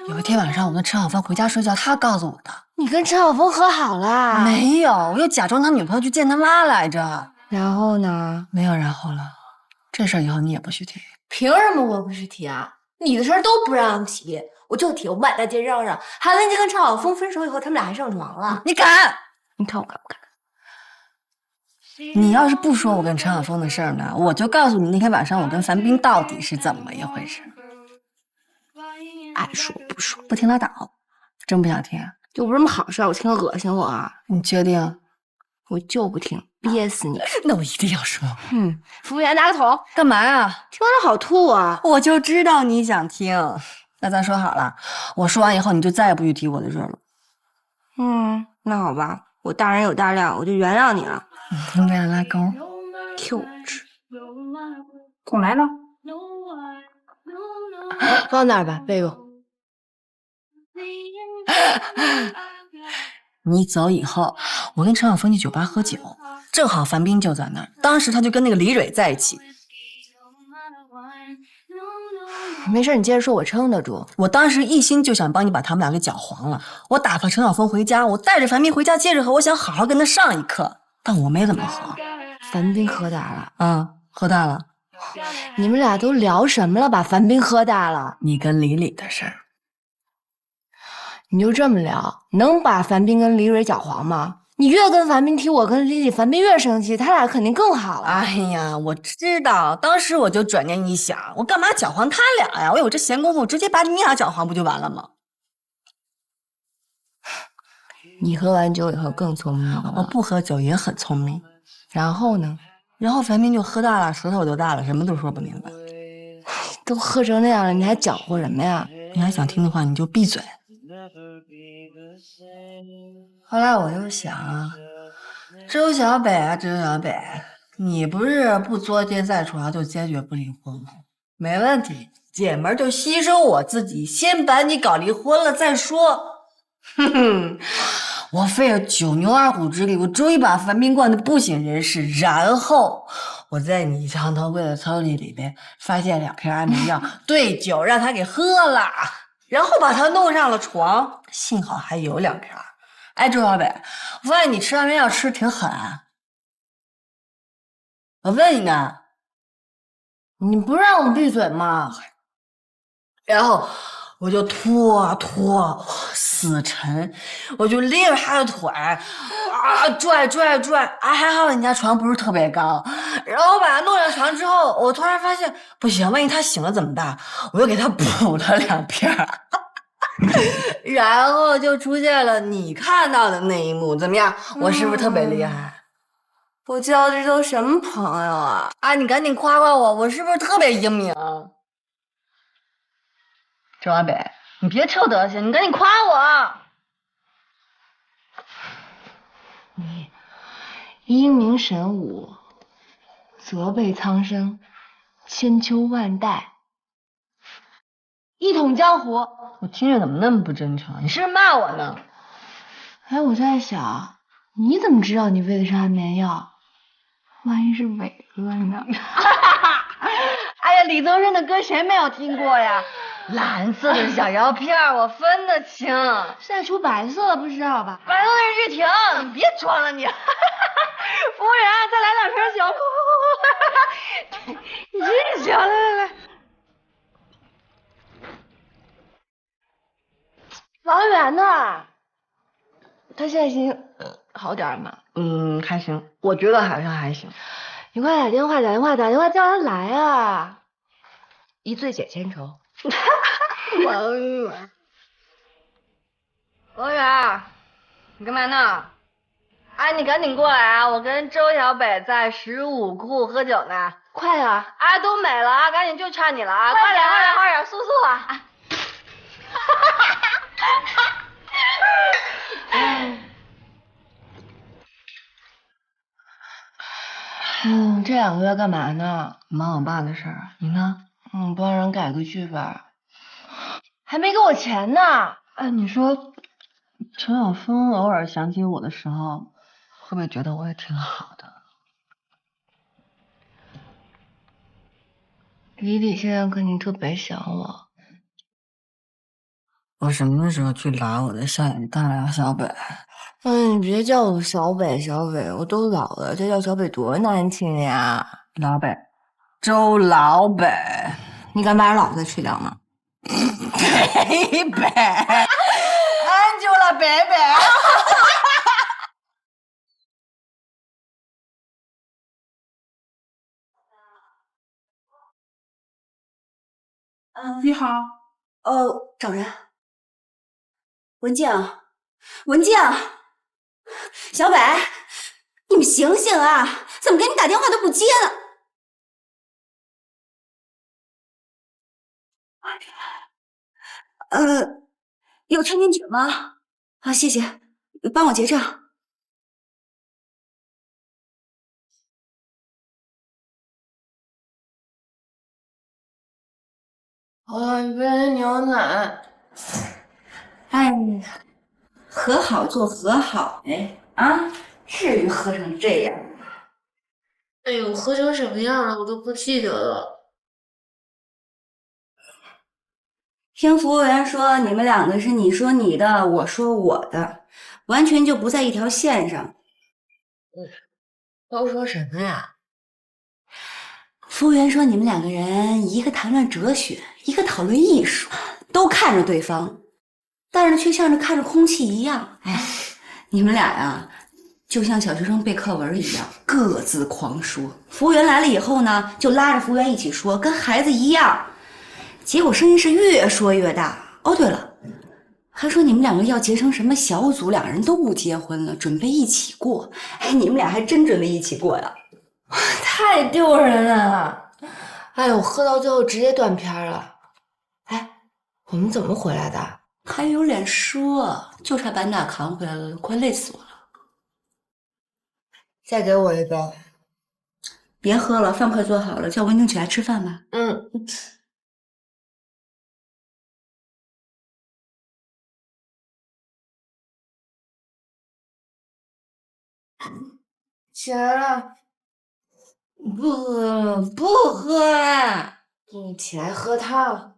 有一天晚上我跟陈晓峰回家睡觉，他告诉我的。你跟陈晓峰和好啦？没有，我又假装他女朋友去见他妈来着。然后呢？没有然后了。这事儿以后你也不许提。凭什么我不许提啊？你的事儿都不让提，我就提，我满大街嚷嚷。韩文杰跟陈晓峰分手以后，他们俩还上床了。你敢？你看我敢不敢？你要是不说我跟陈晓峰的事儿呢，我就告诉你那天晚上我跟樊斌到底是怎么一回事。爱说不说，不听拉倒。真不想听？又不是什么好事，我听着恶心我啊！你确定？我就不听，憋死你！那我一定要说。服务员拿个桶，干嘛呀？听完了好吐啊！我就知道你想听。那咱说好了，我说完以后你就再也不许提我的事了。那好吧，我大人有大量，我就原谅你了。听这样拉钩，幼稚。桶来了，放那儿吧，备用。你走以后，我跟陈晓峰去酒吧喝酒，正好樊斌就在那儿。当时他就跟那个李蕊在一起。没事，你接着说，我撑得住。我当时一心就想帮你把他们俩给搅黄了。我打发陈晓峰回家，我带着樊斌回家接着喝，我想好好跟他上一课，但我没怎么喝。樊斌喝大了，喝大了。你们俩都聊什么了？把樊斌喝大了？你跟李李的事儿。你就这么聊，能把樊斌跟李蕊搅黄吗？你越跟樊斌提我跟李李，樊斌越生气，他俩肯定更好了。哎呀，我知道，当时我就转念一想，我干嘛搅黄他俩呀？我有这闲工夫，我直接把你俩搅黄不就完了吗？你喝完酒以后更聪明了。我不喝酒也很聪明。然后呢？然后樊斌就喝大了，舌头就大了，什么都说不明白。都喝成那样了，你还搅和什么呀？你还想听的话，你就闭嘴。后来我又想，周小北啊，周小北，你不是不作奸在床就坚决不离婚吗？没问题，姐们儿就牺牲我自己，先把你搞离婚了再说。哼哼，我费了九牛二虎之力，我终于把樊冰灌得不省人事，然后我在你长头贵的抽屉里面发现2瓶安眠药，兑酒让他给喝了，然后把他弄上了床，幸好还有2瓶。哎，周小北，我发现你吃安眠药吃得挺狠啊。我问你呢，你不让我闭嘴吗？然后我就拖，死沉，我就拎着他的腿啊拽，啊还好你家床不是特别高，然后把他弄上床之后，我突然发现不行，万一他醒了怎么办？我又给他补了2片然后就出现了你看到的那一幕，怎么样？我是不是特别厉害？我交的这都什么朋友啊？啊，你赶紧夸夸我，我是不是特别英明？周小北，你别臭德行，你赶紧夸我。你英明神武，泽北苍生，千秋万代，一统江湖。我听着怎么那么不真诚？你是不是骂我呢？哎，我在想，你怎么知道你喂的是安眠药？万一是伟哥呢？哎呀，李宗盛的歌谁没有听过呀？蓝色的小药片我分得清，现在出白色的不知道吧？白色的是玉婷，你别装了你。服务员，再来2瓶酒，你真行，来。王源呢？他现在心情好点吗？还行，我觉得好像还行。你快打电话叫他来啊！一醉解千愁。王源，你干嘛呢？哎，你赶紧过来啊！我跟周小北在15库喝酒呢。快啊！哎，都美了啊，赶紧就差你了啊！快点，速啊！这2个月干嘛呢？忙我爸的事儿，你呢？帮人改个剧本，还没给我钱呢。哎，你说陈晓峰偶尔想起我的时候，会不会觉得我也挺好的？李李现在肯定特别想我。我什么时候去拉我的笑脸蛋呀，小北？哎，你别叫我小北，我都老了，这叫小北多难听呀！老北，周老北，你敢把老子去掉吗？北北，安住了，北北。你好。找人。文静，小北，你们醒醒啊！怎么给你打电话都不接呢？有餐巾纸吗？啊，谢谢，帮我结账。一杯牛奶。哎呀，和好就和好呗，啊，至于喝成这样吗？哎呦，喝成什么样了，我都不记得了。听服务员说，你们2个是你说你的，我说我的，完全就不在一条线上。都说什么呀？服务员说你们2个人，一个谈论哲学，一个讨论艺术，都看着对方，但是却像是看着空气一样。哎，你们俩呀，就像小学生背课文一样，各自狂说。服务员来了以后呢，就拉着服务员一起说，跟孩子一样。结果声音是越说越大。哦，对了，还说你们2个要结成什么小组，2人都不结婚了，准备一起过。哎，你们俩还真准备一起过呀？太丢人了！哎呦，喝到最后直接断片了。哎，我们怎么回来的？还有脸说？就差把你俩扛回来了，快累死我了。再给我一杯。别喝了，饭快做好了，叫文静起来吃饭吧。嗯。起来了。不喝了，不喝了。你起来喝汤。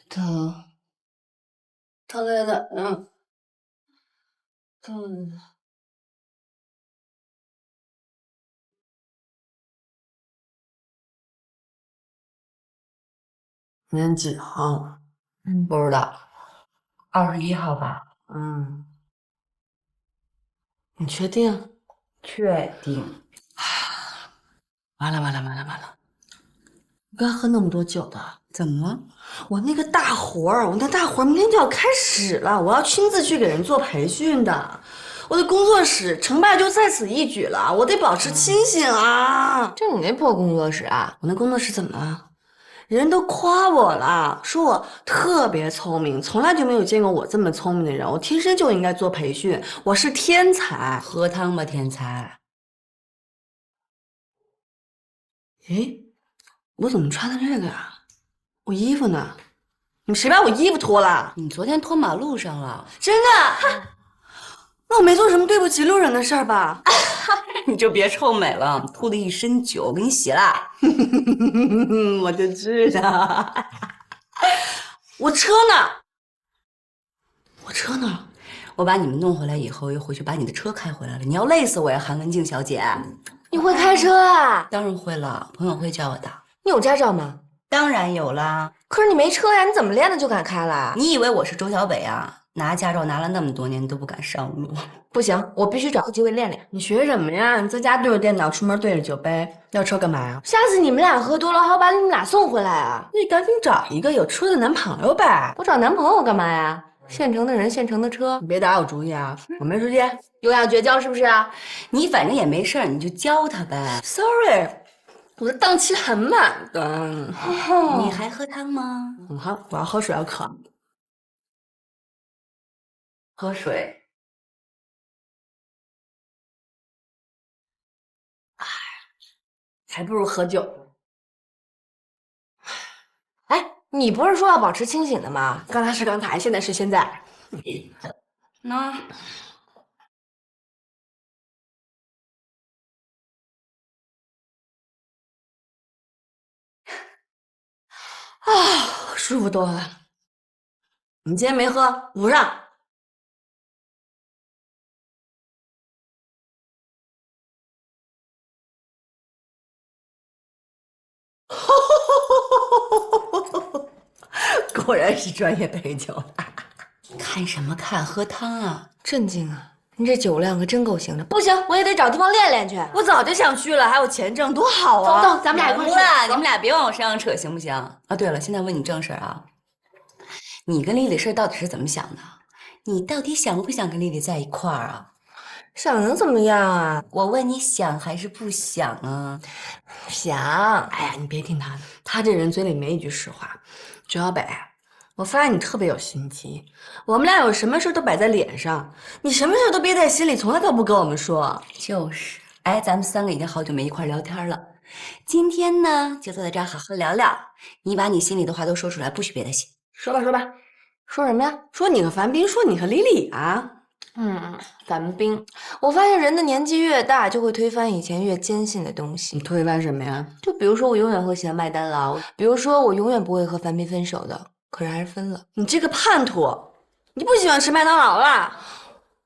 汤在哪呢？汤。今天几号？不知道。21号吧。你确定？确定。完了！我刚喝那么多酒的，怎么了？我那大活儿明天就要开始了，我要亲自去给人做培训的。我的工作室成败就在此一举了，我得保持清醒啊！就你那破工作室啊？我那工作室怎么了？人都夸我了，说我特别聪明，从来就没有见过我这么聪明的人。我天生就应该做培训，我是天才。喝汤吧，天才。诶，我怎么穿的这个呀？我衣服呢？你们谁把我衣服脱了？你昨天脱马路上了。真的？那我没做什么对不起路人的事儿吧？你就别臭美了，吐了一身酒，我给你洗了。我就知道。我车呢？我把你们弄回来以后，又回去把你的车开回来了。你要累死我呀，韩文静小姐！你会开车啊？当然会了，朋友会教我的。你有驾照吗？当然有啦。可是你没车呀，你怎么练的就敢开了？你以为我是周小北啊？拿驾照拿了那么多年都不敢上路。不行，我必须找个机会练练。你学什么呀？你在家对着电脑，出门对着酒杯，要车干嘛呀？下次你们俩喝多了，好把你们俩送回来啊！那你赶紧找一个有车的男朋友呗。我找男朋友干嘛呀？现成的人，现成的车。你别打我主意啊！我没时间。有氧绝交是不是啊？你反正也没事儿，你就教他呗。Sorry， 我的档期很满的。你还喝汤吗？好，我要喝水，要渴。喝水。还不如喝酒。哎，你不是说要保持清醒的吗？刚才是刚才，现在是现在。那舒服多了。你今天没喝，补上。果然是专业陪酒。看什么看？喝汤啊！震惊啊！你这酒量可真够行的。不行，我也得找地方练练去。我早就想去了，还有钱挣，多好啊！走，咱们俩一块去。你们俩别往我身上扯，行不行？啊，对了，现在问你正事儿啊，你跟丽丽事儿到底是怎么想的？你到底想不想跟丽丽在一块儿啊？想能怎么样啊？我问你想还是不想啊？想。哎呀，你别听他的，他这人嘴里没一句实话。周小北，我发现你特别有心机，我们俩有什么事都摆在脸上，你什么事都憋在心里，从来都不跟我们说。就是，哎，咱们3个已经好久没一块聊天了，今天呢就坐在这儿好好聊聊。你把你心里的话都说出来，不许憋在心。说吧，说什么呀？说你和樊斌，说你和李李啊。樊斌，我发现人的年纪越大，就会推翻以前越坚信的东西。你推翻什么呀？就比如说，我永远会喜欢麦当劳；比如说，我永远不会和樊斌分手的。可是还是分了。你这个叛徒，你不喜欢吃麦当劳了？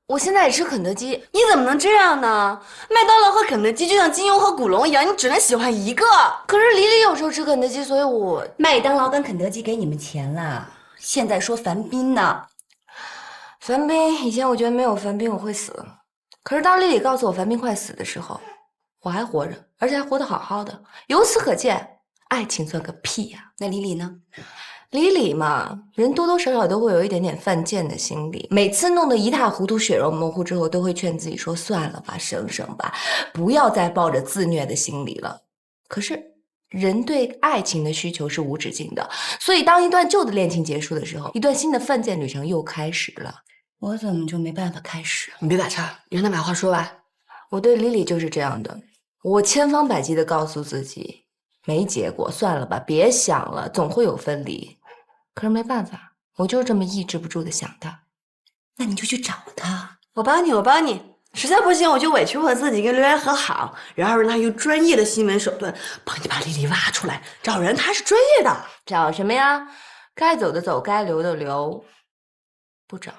我现在也吃肯德基。你怎么能这样呢？麦当劳和肯德基就像金庸和古龙一样，你只能喜欢一个。可是李李有时候吃肯德基，所以我……麦当劳跟肯德基给你们钱了，现在说樊斌呢。樊斌，以前我觉得没有樊斌我会死，可是当丽丽告诉我樊斌快死的时候，我还活着，而且还活得好好的。由此可见，爱情算个屁呀！那李李呢？李李嘛，人多多少少都会有一点点犯贱的心理，每次弄得一塌糊涂、血肉模糊之后，都会劝自己说算了吧，省省吧，不要再抱着自虐的心理了。可是人对爱情的需求是无止境的，所以当一段旧的恋情结束的时候，一段新的犯贱旅程又开始了。我怎么就没办法开始？你别打岔，让他把话说完。我对李李就是这样的，我千方百计的告诉自己，没结果，算了吧，别想了，总会有分离。可是没办法，我就是这么抑制不住的想他。那你就去找他，我帮你，我帮你。实在不行，我就委屈我自己跟刘源和好，然后让他用专业的新闻手段帮你把丽丽挖出来。找人他是专业的。找什么呀？该走的走，该留的留，不找。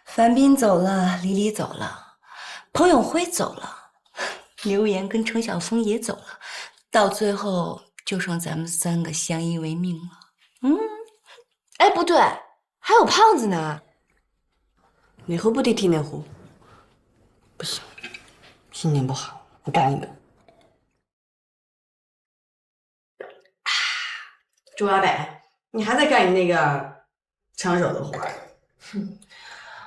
樊斌走了，李李走了，彭永辉走了，刘岩跟程晓峰也走了，到最后就剩咱们3个相依为命了。哎，不对，还有胖子呢。哪壶不提提哪壶。不行，心情不好，我干一个。周亚北，你还在干你那个枪手的活儿？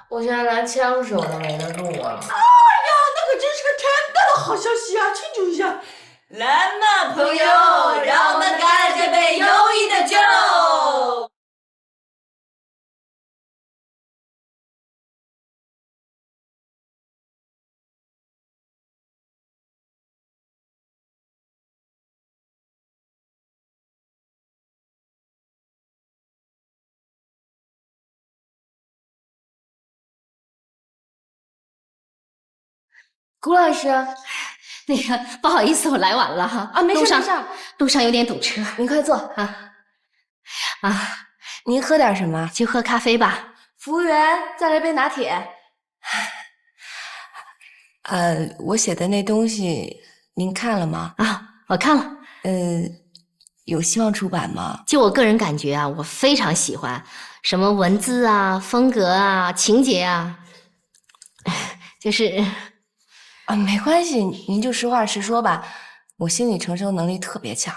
我现在连枪手都没得住啊！哎呀，那可真是个天大的好消息啊！庆祝一下！来嘛，朋友，让我们干这杯友谊的酒。谷老师，那个不好意思，我来晚了哈。啊，没事没事，路上有点堵车。您快坐啊。您喝点什么？就喝咖啡吧。服务员，再来杯拿铁。我写的那东西您看了吗？啊，我看了。有希望出版吗？就我个人感觉啊，我非常喜欢，什么文字啊、风格啊、情节啊，就是没关系，您就实话实说吧。我心理承受能力特别强。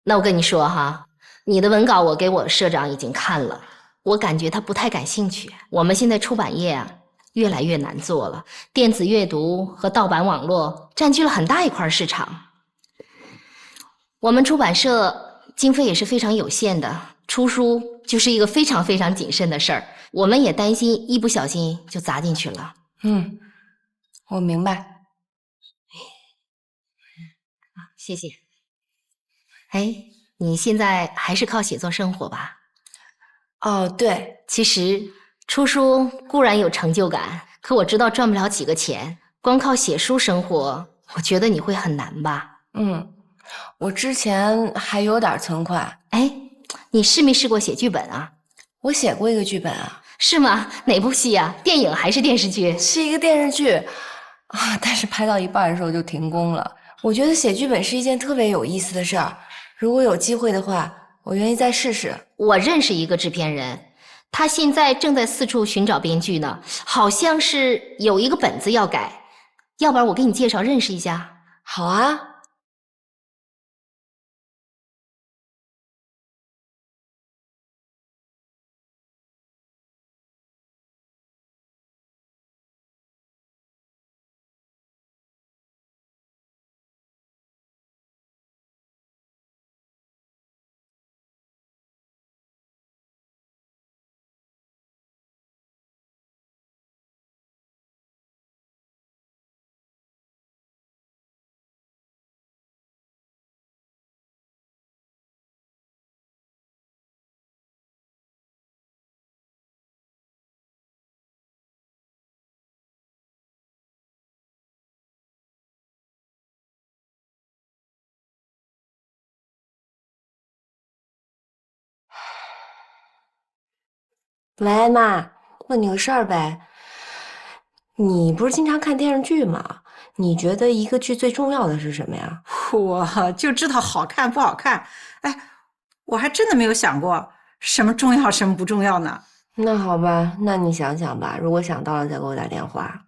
那我跟你说哈，你的文稿我给我社长已经看了，我感觉他不太感兴趣。我们现在出版业啊，越来越难做了，电子阅读和盗版网络占据了很大一块市场。我们出版社经费也是非常有限的，出书就是一个非常非常谨慎的事儿。我们也担心一不小心就砸进去了。我明白。谢谢。哎，你现在还是靠写作生活吧？哦，对，其实出书固然有成就感，可我知道赚不了几个钱，光靠写书生活，我觉得你会很难吧？我之前还有点存款。哎，你试没试过写剧本啊？我写过一个剧本啊。是吗？哪部戏啊？电影还是电视剧？是一个电视剧啊，但是拍到一半的时候就停工了。我觉得写剧本是一件特别有意思的事儿，如果有机会的话，我愿意再试试。我认识一个制片人，他现在正在四处寻找编剧呢，好像是有一个本子要改，要不然我给你介绍认识一下。好啊。喂，妈，问你个事儿呗。你不是经常看电视剧吗？你觉得一个剧最重要的是什么呀？我就知道好看不好看。哎，我还真的没有想过什么重要什么不重要呢。那好吧，那你想想吧，如果想到了再给我打电话。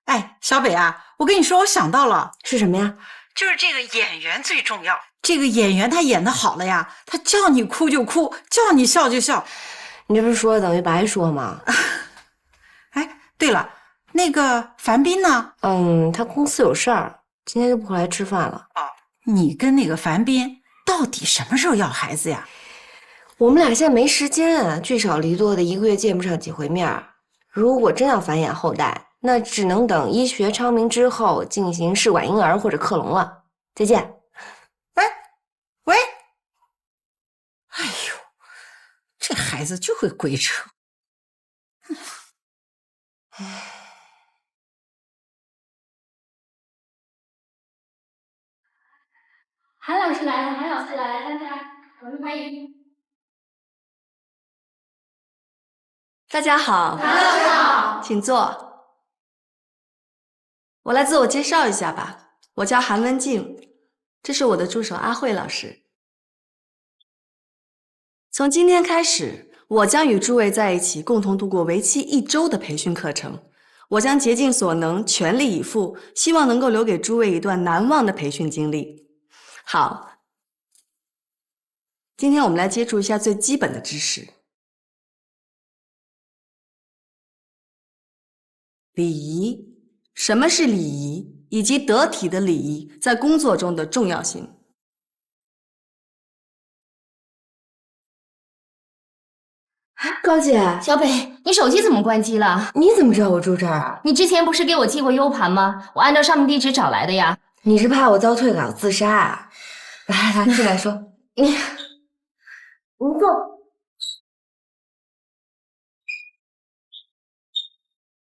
哎，小北啊，我跟你说，我想到了，是什么呀？就是这个演员最重要。这个演员他演的好了呀，他叫你哭就哭，叫你笑就笑。你这不是说等于白说吗？哎，对了，那个樊斌呢？他公司有事儿，今天就不来吃饭了。哦，你跟那个樊斌到底什么时候要孩子呀？我们俩现在没时间啊，聚少离多的1个月见不上几回面。如果真要繁衍后代，那只能等医学昌明之后进行试管婴儿或者克隆了。再见。喂，哎呦，这孩子就会鬼扯。韩老师来了，韩老师来了，大家我们欢迎。大家好，韩老师好，请坐。我来自我介绍一下吧，我叫韩文静，这是我的助手阿慧老师。从今天开始，我将与诸位在一起，共同度过为期1周的培训课程。我将竭尽所能，全力以赴，希望能够留给诸位一段难忘的培训经历。好，今天我们来接触一下最基本的知识。礼仪，什么是礼仪，以及得体的礼仪在工作中的重要性。高姐，小北，你手机怎么关机了？你怎么知道我住这儿啊？你之前不是给我寄过 U 盘吗？我按照上面地址找来的呀。你是怕我遭退稿自杀啊？来，进来说。你坐。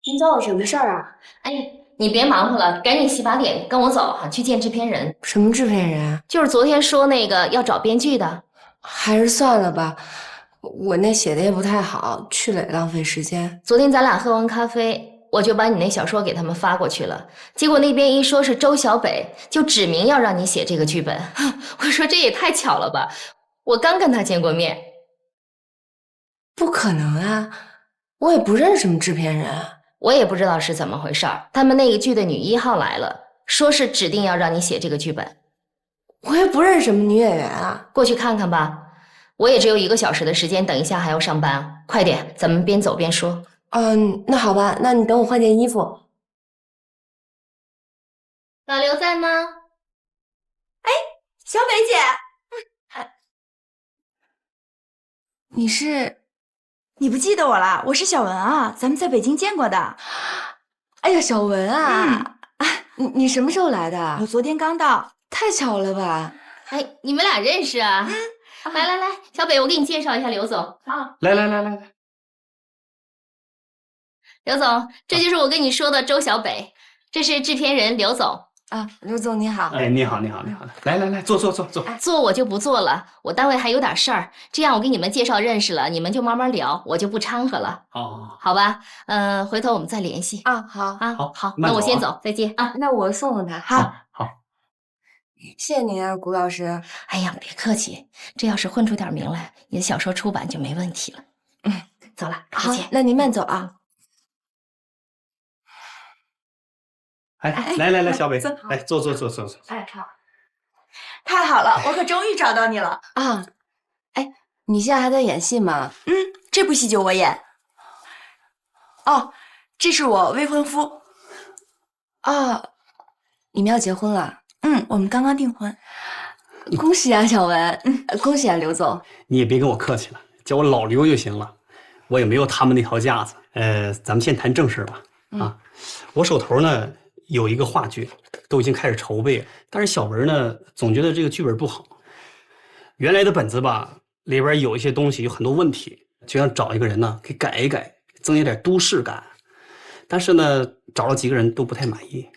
您找我什么事儿啊？哎，你别忙活了，赶紧洗把脸，跟我走哈，去见制片人。什么制片人啊？就是昨天说那个要找编剧的。还是算了吧，我那写的也不太好，去了也浪费时间。昨天咱俩喝完咖啡，我就把你那小说给他们发过去了，结果那边一说是周小北，就指明要让你写这个剧本。我说这也太巧了吧，我刚跟他见过面。不可能啊，我也不认识什么制片人。我也不知道是怎么回事儿，他们那个剧的女1号来了，说是指定要让你写这个剧本。我也不认识什么女演员啊，过去看看吧。我也只有1个小时的时间，等一下还要上班，快点，咱们边走边说。那好吧，那你等我换件衣服。老刘在吗？哎，小北姐，你不记得我了？我是小文啊，咱们在北京见过的。哎呀，小文啊，你什么时候来的？我昨天刚到。太巧了吧？哎，你们俩认识啊？来，小北，我给你介绍一下刘总啊。来，刘总，这就是我跟你说的周小北，这是制片人刘总。啊，刘总你好。哎，你好。来，坐。坐我就不坐了，我单位还有点事儿，这样我给你们介绍认识了，你们就慢慢聊，我就不掺和了。好吧，回头我们再联系啊。好，那我先走，再见啊。那我送送他。好。谢谢您啊，谷老师。哎呀，别客气，这要是混出点名来，你的小说出版就没问题了。走了，再见。那您慢走啊。哎，来，小北，来坐。哎，好，太好了，我可终于找到你了啊！哎，你现在还在演戏吗？这部戏就我演。哦，这是我未婚夫。哦，你们要结婚了？我们刚刚订婚。恭喜啊，小文。恭喜啊，刘总。你也别跟我客气了，叫我老刘就行了，我也没有他们那条架子。咱们先谈正事吧。我手头呢有一个话剧，都已经开始筹备了，但是小文呢总觉得这个剧本不好，原来的本子吧里边有一些东西有很多问题，就想找一个人呢给改一改，增加点都市感。但是呢找了几个人都不太满意，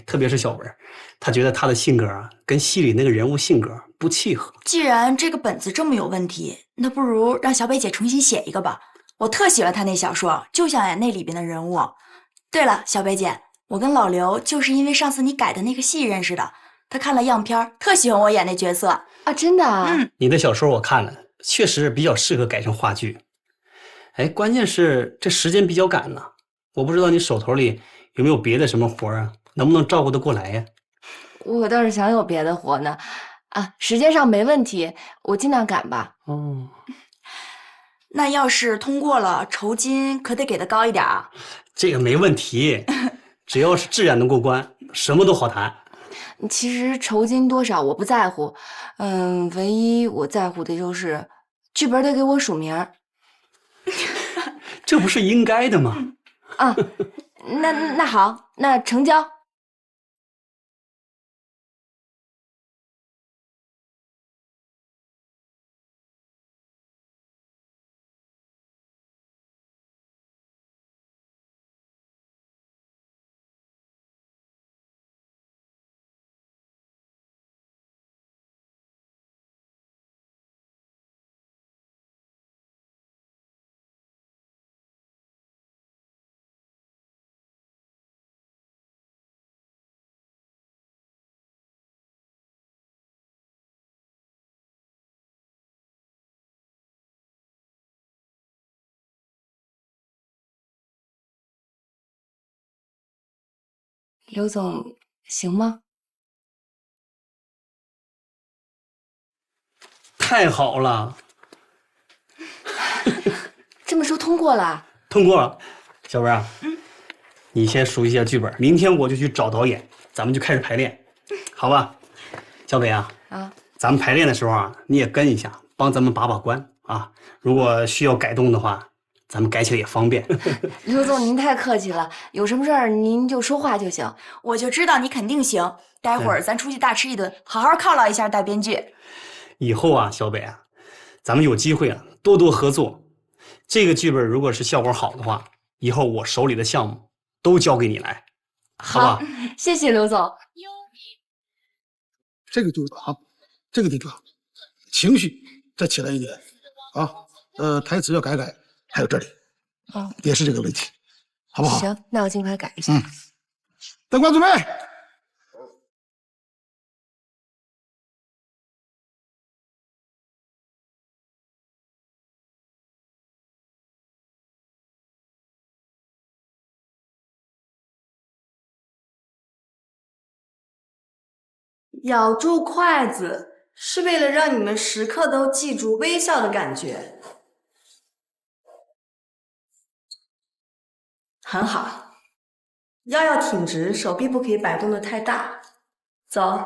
特别是小文，他觉得他的性格啊跟戏里那个人物性格不契合。既然这个本子这么有问题，那不如让小北姐重新写一个吧。我特喜欢她那小说，就想演那里边的人物。对了，小北姐，我跟老刘就是因为上次你改的那个戏认识的，他看了样片，特喜欢我演那角色啊！真的啊？你的小说我看了，确实比较适合改成话剧。关键是这时间比较赶呢，我不知道你手头里有没有别的什么活啊，能不能照顾得过来呀？我倒是想有别的活呢，啊，时间上没问题，我尽量赶吧。哦，那要是通过了，酬金可得给的高一点啊。这个没问题，只要是质量能过关，什么都好谈。其实酬金多少我不在乎，唯一我在乎的就是剧本得给我署名。这不是应该的吗？啊，那好，那成交。刘总，行吗？太好了，这么说通过了？通过了。小文啊，你先熟悉一下剧本，明天我就去找导演，咱们就开始排练，好吧？小北啊，咱们排练的时候啊，你也跟一下，帮咱们把关啊。如果需要改动的话，咱们改起来也方便。刘总，您太客气了，有什么事儿您就说话就行。我就知道你肯定行，待会儿咱出去大吃一顿，好好犒劳一下大编剧。以后啊，小北啊，咱们有机会啊，多多合作。这个剧本如果是效果好的话，以后我手里的项目都交给你来，好吧？谢谢刘总。这个就是啊，这个地方情绪再起来一点啊，台词要改，还有这里，也是这个问题，好不好？行，那我尽快改一下。灯光准备。咬住筷子是为了让你们时刻都记住微笑的感觉。很好，腰要挺直，手臂不可以摆动的太大。走，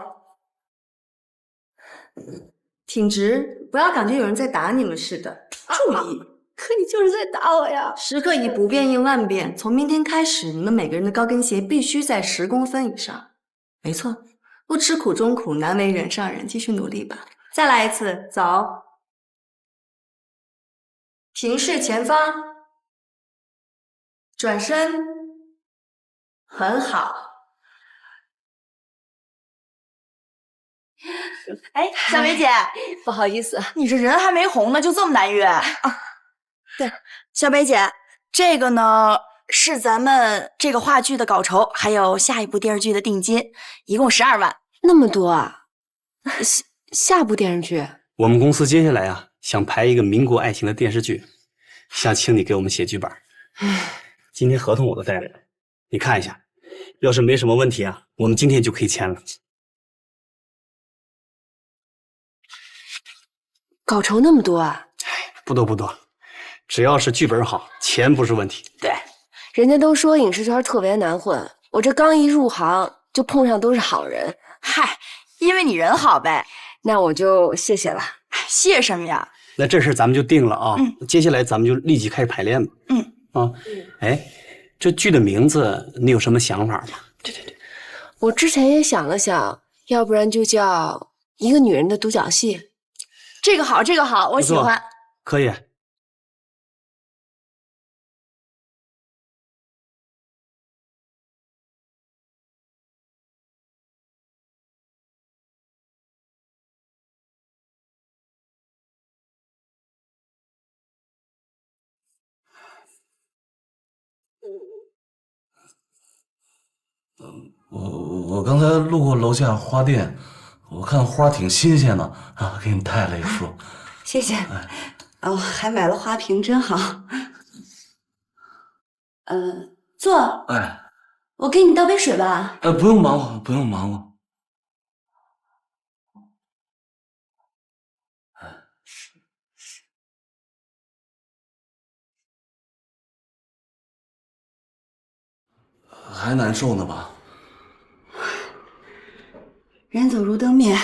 挺直，不要感觉有人在打你们似的。注意，可你就是在打我呀！时刻以不变应万变。从明天开始，你们每个人的高跟鞋必须在10公分以上。没错。不吃苦中苦，难为人上人，继续努力吧。再来一次，走。平视前方，转身，很好。哎，小梅姐，不好意思，你这人还没红呢，就这么难约啊？对，小梅姐，这个呢是咱们这个话剧的稿酬，还有下一部电视剧的定金，一共12万。那么多啊！下部电视剧，我们公司接下来啊，想拍一个民国爱情的电视剧，想请你给我们写剧本。今天合同我都带来了，你看一下，要是没什么问题啊，我们今天就可以签了。稿酬那么多啊？不多，只要是剧本好，钱不是问题。对，人家都说影视圈特别难混，我这刚一入行就碰上都是好人。嗨，因为你人好呗。那我就谢谢了。谢什么呀？那这事咱们就定了啊。接下来咱们就立即开始排练吧。哎，这剧的名字你有什么想法吗？对，我之前也想了想，要不然就叫《一个女人的独角戏》。这个好，我喜欢。可以。我刚才路过楼下花店，我看花挺新鲜的啊，给你带了一束。谢谢。哦，还买了花瓶，真好。坐。哎，我给你倒杯水吧。不用忙活，不用忙活。还难受呢吧？人走如灯灭，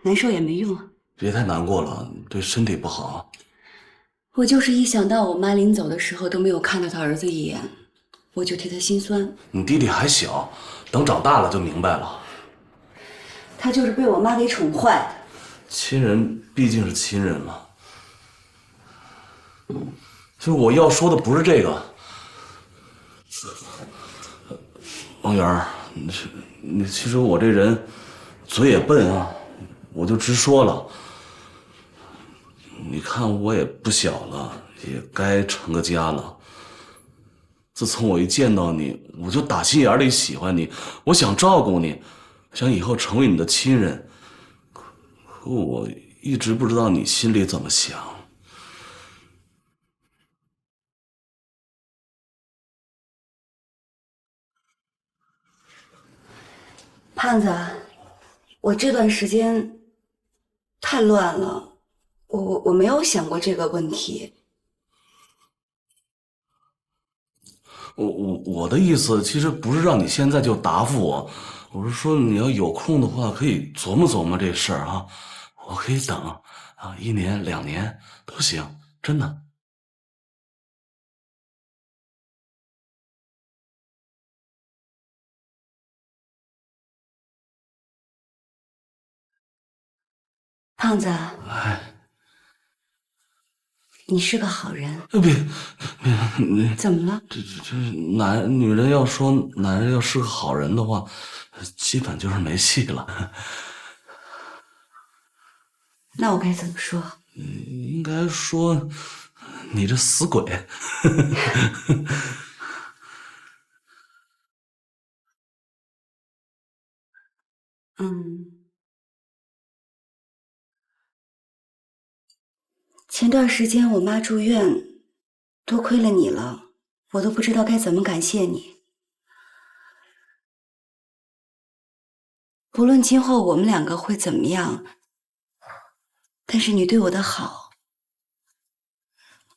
难受也没用啊。别太难过了，对身体不好。我就是一想到我妈临走的时候都没有看到她儿子一眼，我就替她心酸。你弟弟还小，等长大了就明白了。他就是被我妈给宠坏的。亲人毕竟是亲人了。就是我要说的不是这个，王源，其实我这人嘴也笨啊，我就直说了。你看我也不小了，也该成个家了。自从我一见到你，我就打心眼里喜欢你，我想照顾你，想以后成为你的亲人。可我一直不知道你心里怎么想。胖子，我这段时间太乱了，我没有想过这个问题。我的意思其实不是让你现在就答复我，我是说你要有空的话可以琢磨琢磨这事儿啊，我可以等啊，1年2年都行，真的。胖子，哎，你是个好人。别，怎么了？这女人要说男人要是个好人的话，基本就是没戏了。那我该怎么说？应该说你这死鬼。前段时间我妈住院，多亏了你了，我都不知道该怎么感谢你。不论今后我们2个会怎么样，但是你对我的好，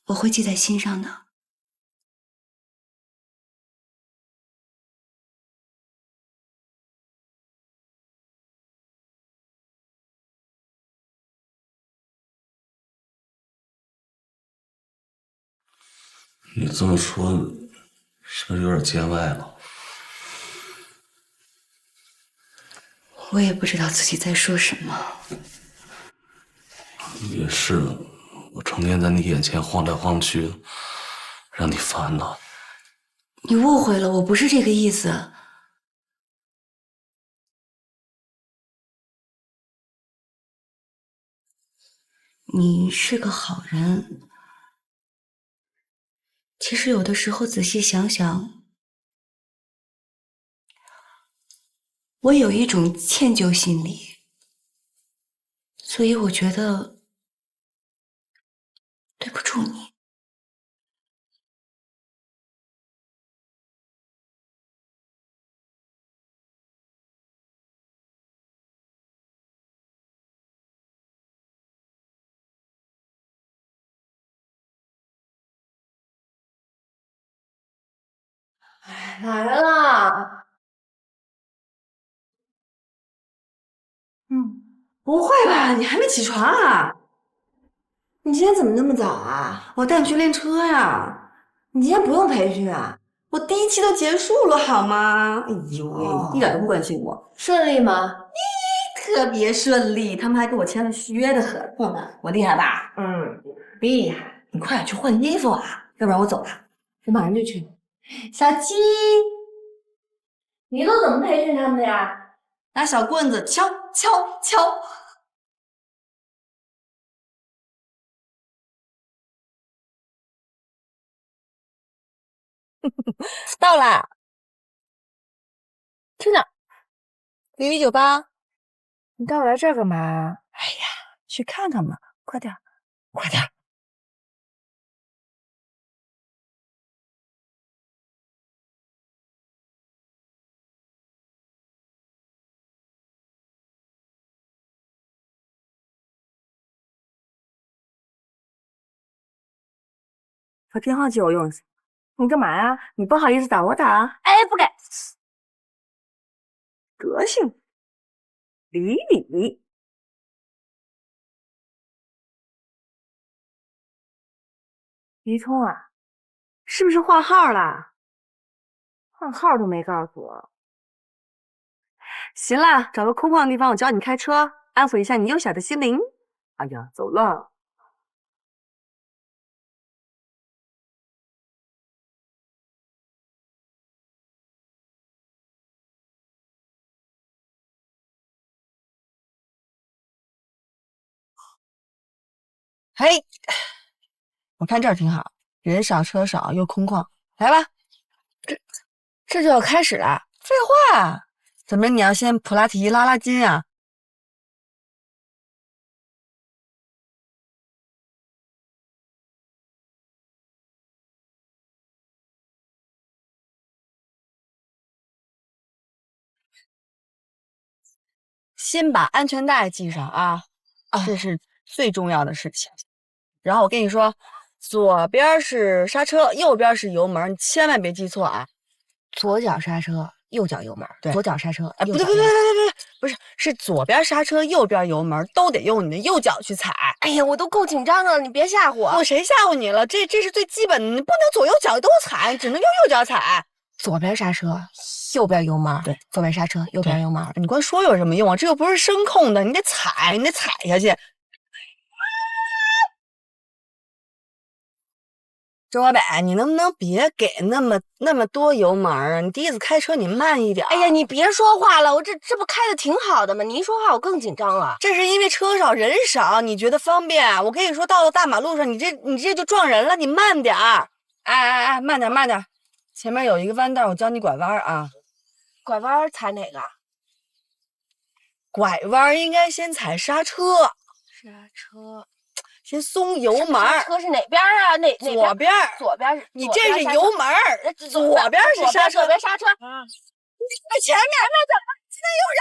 我会记在心上的。你这么说，是不是有点见外了？我也不知道自己在说什么。也是，我成天在你眼前晃来晃去，让你烦了。你误会了，我不是这个意思。你是个好人，其实有的时候仔细想想，我有一种歉疚心理，所以我觉得对不住你。来了。不会吧？你还没起床啊？你今天怎么那么早啊？我带你去练车呀。你今天不用培训啊？我第1期都结束了，好吗？哎呦喂，一点都不关心我。顺利吗？特别顺利，他们还给我签了续约的合同呢。我厉害吧？厉害。你快点去换衣服啊，要不然我走了。我马上就去。小鸡，你都怎么培训他们的呀？拿小棍子敲敲敲。到啦，去哪？鱼鱼酒吧。你带我来这儿干嘛？哎呀，去看看嘛，快点，快点。我电话借我用一下。你干嘛呀？你不好意思打我打？哎，不给。德行，理理。李聪啊，是不是换号了？换号都没告诉我。行了，找个空旷的地方，我教你开车，安抚一下你幼小的心灵。哎呀，走了。嘿，我看这儿挺好，人少车少又空旷，来吧。这就要开始了？废话，怎么你要先普拉提拉拉筋啊？先把安全带系上啊，这是最重要的事情。然后我跟你说，左边是刹车，右边是油门，你千万别记错啊。左脚刹车，右脚油门。对，左脚刹车，哎，不对，不是，是左边刹车，右边油门，都得用你的右脚去踩。哎呀，我都够紧张的了，你别吓唬我。我谁吓唬你了？这是最基本的，你不能左右脚都踩，只能用右脚踩。左边刹车，右边油门。对，左边刹车，右边油门。你光说有什么用啊？这又不是声控的，你得踩，你得踩下去。周小北，你能不能别给那么多油门啊？你第一次开车，你慢一点。哎呀，你别说话了，我这不开的挺好的吗？你一说话，我更紧张了。这是因为车少人少，你觉得方便。我跟你说，到了大马路上，你这就撞人了，你慢点儿。哎，慢点，前面有一个弯道，我教你拐弯啊。拐弯踩哪个？拐弯应该先踩刹车。刹车。先松油门。刹车是哪边啊？左边。左边是。你这是油门，左边是刹车。左边刹车。你在前面，那怎么？现在有人！